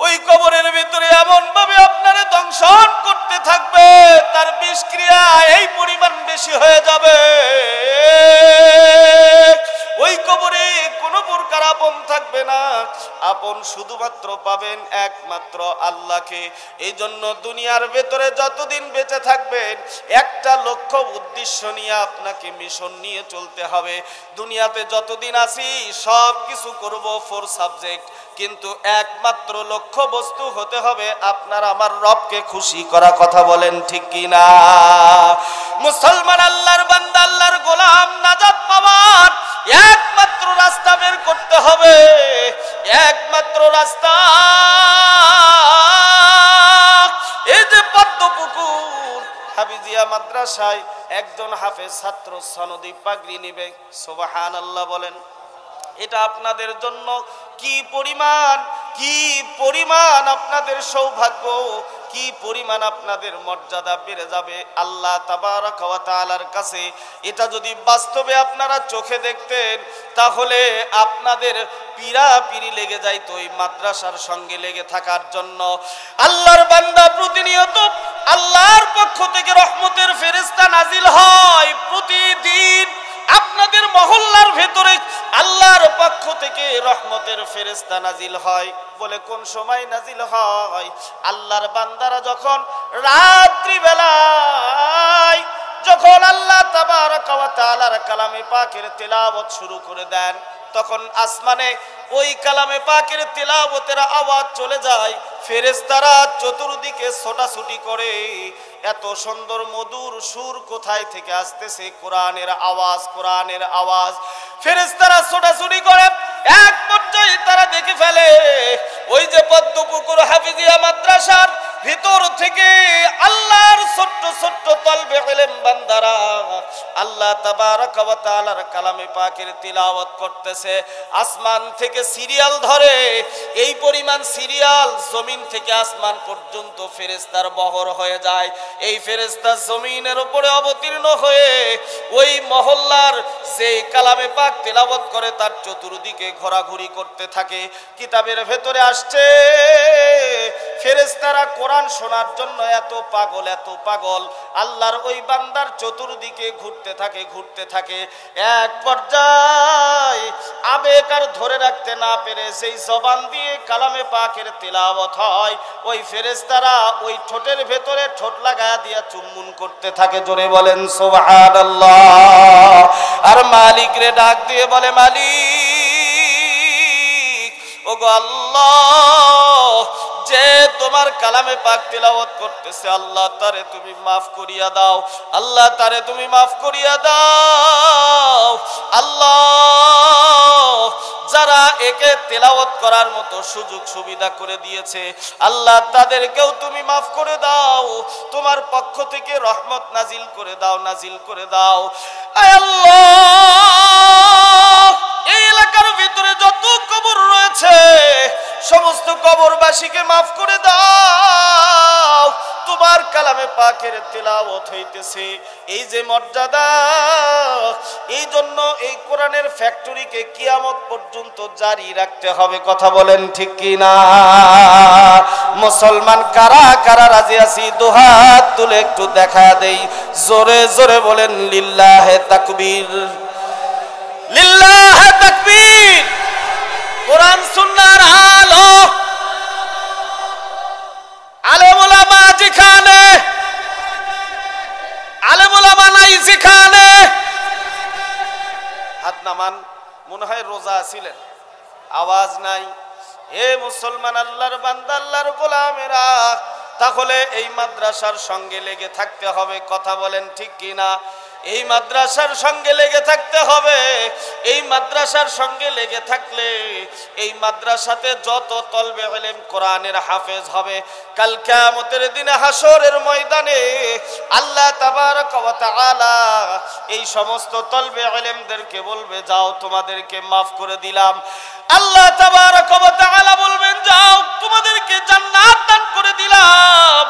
ওই কবরের ভিতরে এমন ভাবে আপনারে দংশন করতে থাকবে, তার বিষক্রিয়া এই পরিমাণ বেশি হয়ে যাবে। ওই কবরে কোনো প্রকার আপন থাকবে না, আপন শুধুমাত্র পাবেন একমাত্র আল্লাহকে। এই জন্য দুনিয়ার ভেতরে যতদিন বেঁচে থাকবেন একটা লক্ষ্য উদ্দেশ্য নিয়ে আপনাকে মিশন নিয়ে চলতে হবে। দুনিয়াতে যতদিন আছি সব কিছু করব ফর সাবজেক্ট, কিন্তু একমাত্র লক্ষ্য বস্তু হতে হবে আপনার আমার রবকে খুশি করা। কথা বলেন ঠিক কি না? মুসলমান, আল্লাহর বান্দা, আল্লাহর গোলাম, নাজাত পাওয়ার একমাত্র রাস্তা বের করতে হবে। একমাত্র রাস্তা এই যে পদ্মপুকুর হাফিজিয়া মাদ্রাসায় একজন হাফেজ ছাত্র সনদি পাগড়ি নিবে, সুবহানাল্লাহ বলেন। এটা আপনাদের জন্য কি পরিমাণ আপনাদের সৌভাগ্য, কি পরিমাণ আপনাদের মর্যাদা বেড়ে যাবে আল্লাহ তাবারক ওয়া তাআলার কাছে। এটা যদি বাস্তবে আপনারা চোখে দেখতেন তাহলে আপনাদের পিড়ি লেগে যাইতো এই মাদ্রাসার সঙ্গে লেগে থাকার জন্য। আল্লাহর বান্দা, প্রতিনিয়ত আল্লাহর পক্ষ থেকে রহমতের ফেরেশতা নাজিল হয়। প্রতিদিন আপনাদের মহল্লার ভেতরে আল্লাহর পক্ষ থেকে রহমতের ফেরেশতা নাজিল হয়। বলে কোন সময় নাজিল হয়? আল্লাহর বান্দারা যখন রাত্রি বেলায় যখন আল্লাহ তাবারক ওয়া তাআলার কালামে পাকের তেলাওয়াত শুরু করে দেন, তখন আসমানে ওই কালামে পাকের তেলাওয়াতের আওয়াজ চলে যায়। ফেরেশতারা চতুর্দিকে ছোটাছুটি করে, এত সুন্দর মধুর সুর কোথায় থেকে আসতেছে? কোরআনের আওয়াজ, কোরআনের আওয়াজ। ফেরেশতারা ছোটাছুটি করে, এক পর্যায়ে তারা দেখে ফেলে ওই যে পদ্মপুকুর হাফিজিয়া মাদ্রাসার ভিতর থেকে আল্লাহর ছোট্ট ছোট্ট তলবে ইলম বান্দারা আল্লাহ তাবারক ওয়া তাআলার কালামে পাকের তিলাওয়াত করতেছে। আসমান থেকে সিরিয়াল ধরে, এই পরিমাণ সিরিয়াল জমিন থেকে আসমান পর্যন্ত ফেরেশতার বহর হয়ে যায়। এই ফেরেশতা জমিনের উপরে অবতীর্ণ হয়ে ওই মহল্লার যে কালামে পাক তিলাওয়াত করে তার চতুর্দিকে ঘোরাঘুরি করতে থাকে। কিতাবের ভেতরে আসছে ফেরেশতারা কোরআন শোনার জন্য এত পাগল, এত পাগল, আল্লাহর ওই বান্দার চতুর্দিকে ঘুরতে থাকে, ঘুরতে থাকে। এক পর্যায়ে আবেগ আর ধরে রাখতে না পেরে সেই জবান দিয়ে কালামে পাকের তিলাওয়াত হয়, ওই ফেরেশতারা ওই ঠোঁটের ভেতরে ঠোঁট লাগায়া দিয়া চুম্বন করতে থাকে। জোরে বলেন সুবহানাল্লাহ। আর মালিক রে ডাক দিয়ে বলে, মালিক, ওগো আল্লাহ, যে তোমার কালামে পাক তিলাওয়াত করতেছে আল্লাহ তারে তুমি মাফ করিয়া দাও, আল্লাহ তারে তুমি মাফ করিয়া দাও। আল্লাহ, যারা একে তেলাওয়াত করার মতো সুযোগ সুবিধা করে দিয়েছে আল্লাহ তাদেরকেও তুমি মাফ করে দাও, তোমার পক্ষ থেকে রহমত নাজিল করে দাও, নাজিল করে দাও। আয় আল্লাহ, এই এলাকার ভিতরে যত কবর রয়েছে সমস্ত কবরবাসীকে মাফ করে দাও, তোমার কালামে পাকের তেলাওয়াত হইতেছে। এই যে মর্যাদা, এই জন্য এই কোরআনের ফ্যাক্টরিকে কিয়ামত পর্যন্ত জারি রাখতে হবে। কথা বলেন ঠিক কি না? মুসলমান কারা কারা রাজি আছি? দুহাত তুলে একটু দেখা দেই, জোরে জোরে বলেন লিল্লাহে তাকবীর, লিল্লাহে তাকবীর। কোরআন সুন্নাহর আলো, আলেম ওলামা যেখানে, আলেম ওলামা নাই যেখানে, হাত নামান। মনে হয় রোজা ছিলেন, আওয়াজ নাই। এ মুসলমান, আল্লাহর বান্দা, আল্লাহর গোলামেরা, তাহলে এই মাদ্রাসার সঙ্গে লেগে থাকতে হবে। কথা বলেন ঠিক কিনা? এই মাদ্রাসার সঙ্গে লেগে থাকতে হবে। এই মাদ্রাসার সঙ্গে লেগে থাকলে এই মাদ্রাসাতে যত তলবে ইলম কোরআনের হাফেজ হবে, কাল কিয়ামতের দিনে হাসরের ময়দানে আল্লাহ তাবারক ওয়া তাআলা এই সমস্ত তলবে ইলমদেরকে বলবে, যাও তোমাদেরকে মাফ করে দিলাম। আল্লাহ তাবারক ওয়া তাআলা বলবেন, যাও তোমাদেরকে জান্নাত দান করে দিলাম।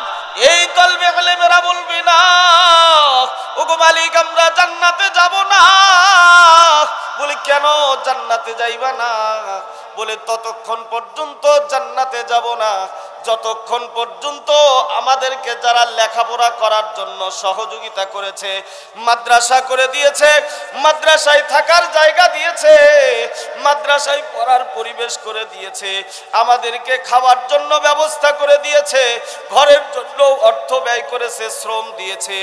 এই তলবে ইলমেরা বলবে, না ওগো মালিক, আমরা জান্নাতে যাব না। বলে, কেন জান্নাতে যাইবা না? বলে, ততক্ষণ পর্যন্ত জান্নাতে যাব না যতক্ষণ পর্যন্ত আমাদেরকে যারা লেখাপড়া করার জন্য সহযোগিতা করেছে, মাদ্রাসা করে দিয়েছে, মাদ্রাসায় থাকার জায়গা দিয়েছে, মাদ্রাসায় পড়ার পরিবেশ করে দিয়েছে, আমাদেরকে খাওয়ার জন্য ব্যবস্থা করে দিয়েছে, ঘরের জন্য অর্থ ব্যয় করেছে, শ্রম দিয়েছে,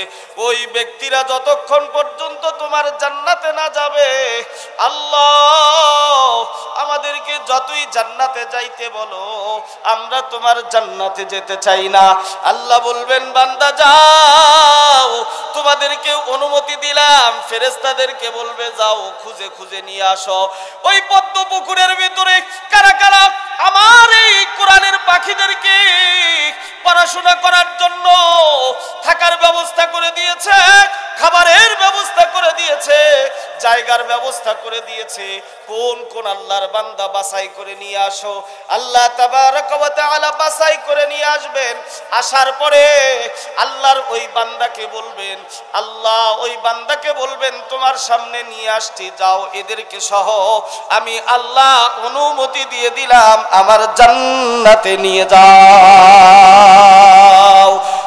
ওই ব্যক্তিরা যতক্ষণ পর্যন্ত তোমার জান্নাতে না যাবে, আল্লাহ আমাদেরকে যতই জান্নাতে যাইতে বলো, আমরা তোমার জান্নাতে যেতে চাই না। আল্লাহ বলবেন, বান্দা যাও, তোমাদেরকে অনুমতি দিলাম। ফেরেশতাদেরকে বলবে, যাও খুঁজে খুঁজে নিয়ে আসো। ওই পদ্ম পুকুরের ভিতরে কারা কারা আমার এই কোরআনের পাখিদেরকে পড়াশোনা করার জন্য থাকার ব্যবস্থা করে দিয়েছে, খাবারের ব্যবস্থা করে দিয়েছে, জায়গার ব্যবস্থা করে দিয়েছে, কোন কোন আল্লাহর বান্দা বাছাই করে নিয়ে আসো। আল্লাহ তাবারক ওয়া তাআলা বাছাই করে নিয়ে আসবেন। আসার পরে আল্লাহর ওই বান্দাকে বলবেন, আল্লাহ ওই বান্দাকে বলবেন, তোমার সামনে নিয়ে আসছি, যাও এদেরকে সহ আমি আল্লাহ অনুমতি দিয়ে দিলাম, আমার জান্নাতে নিয়ে যাও।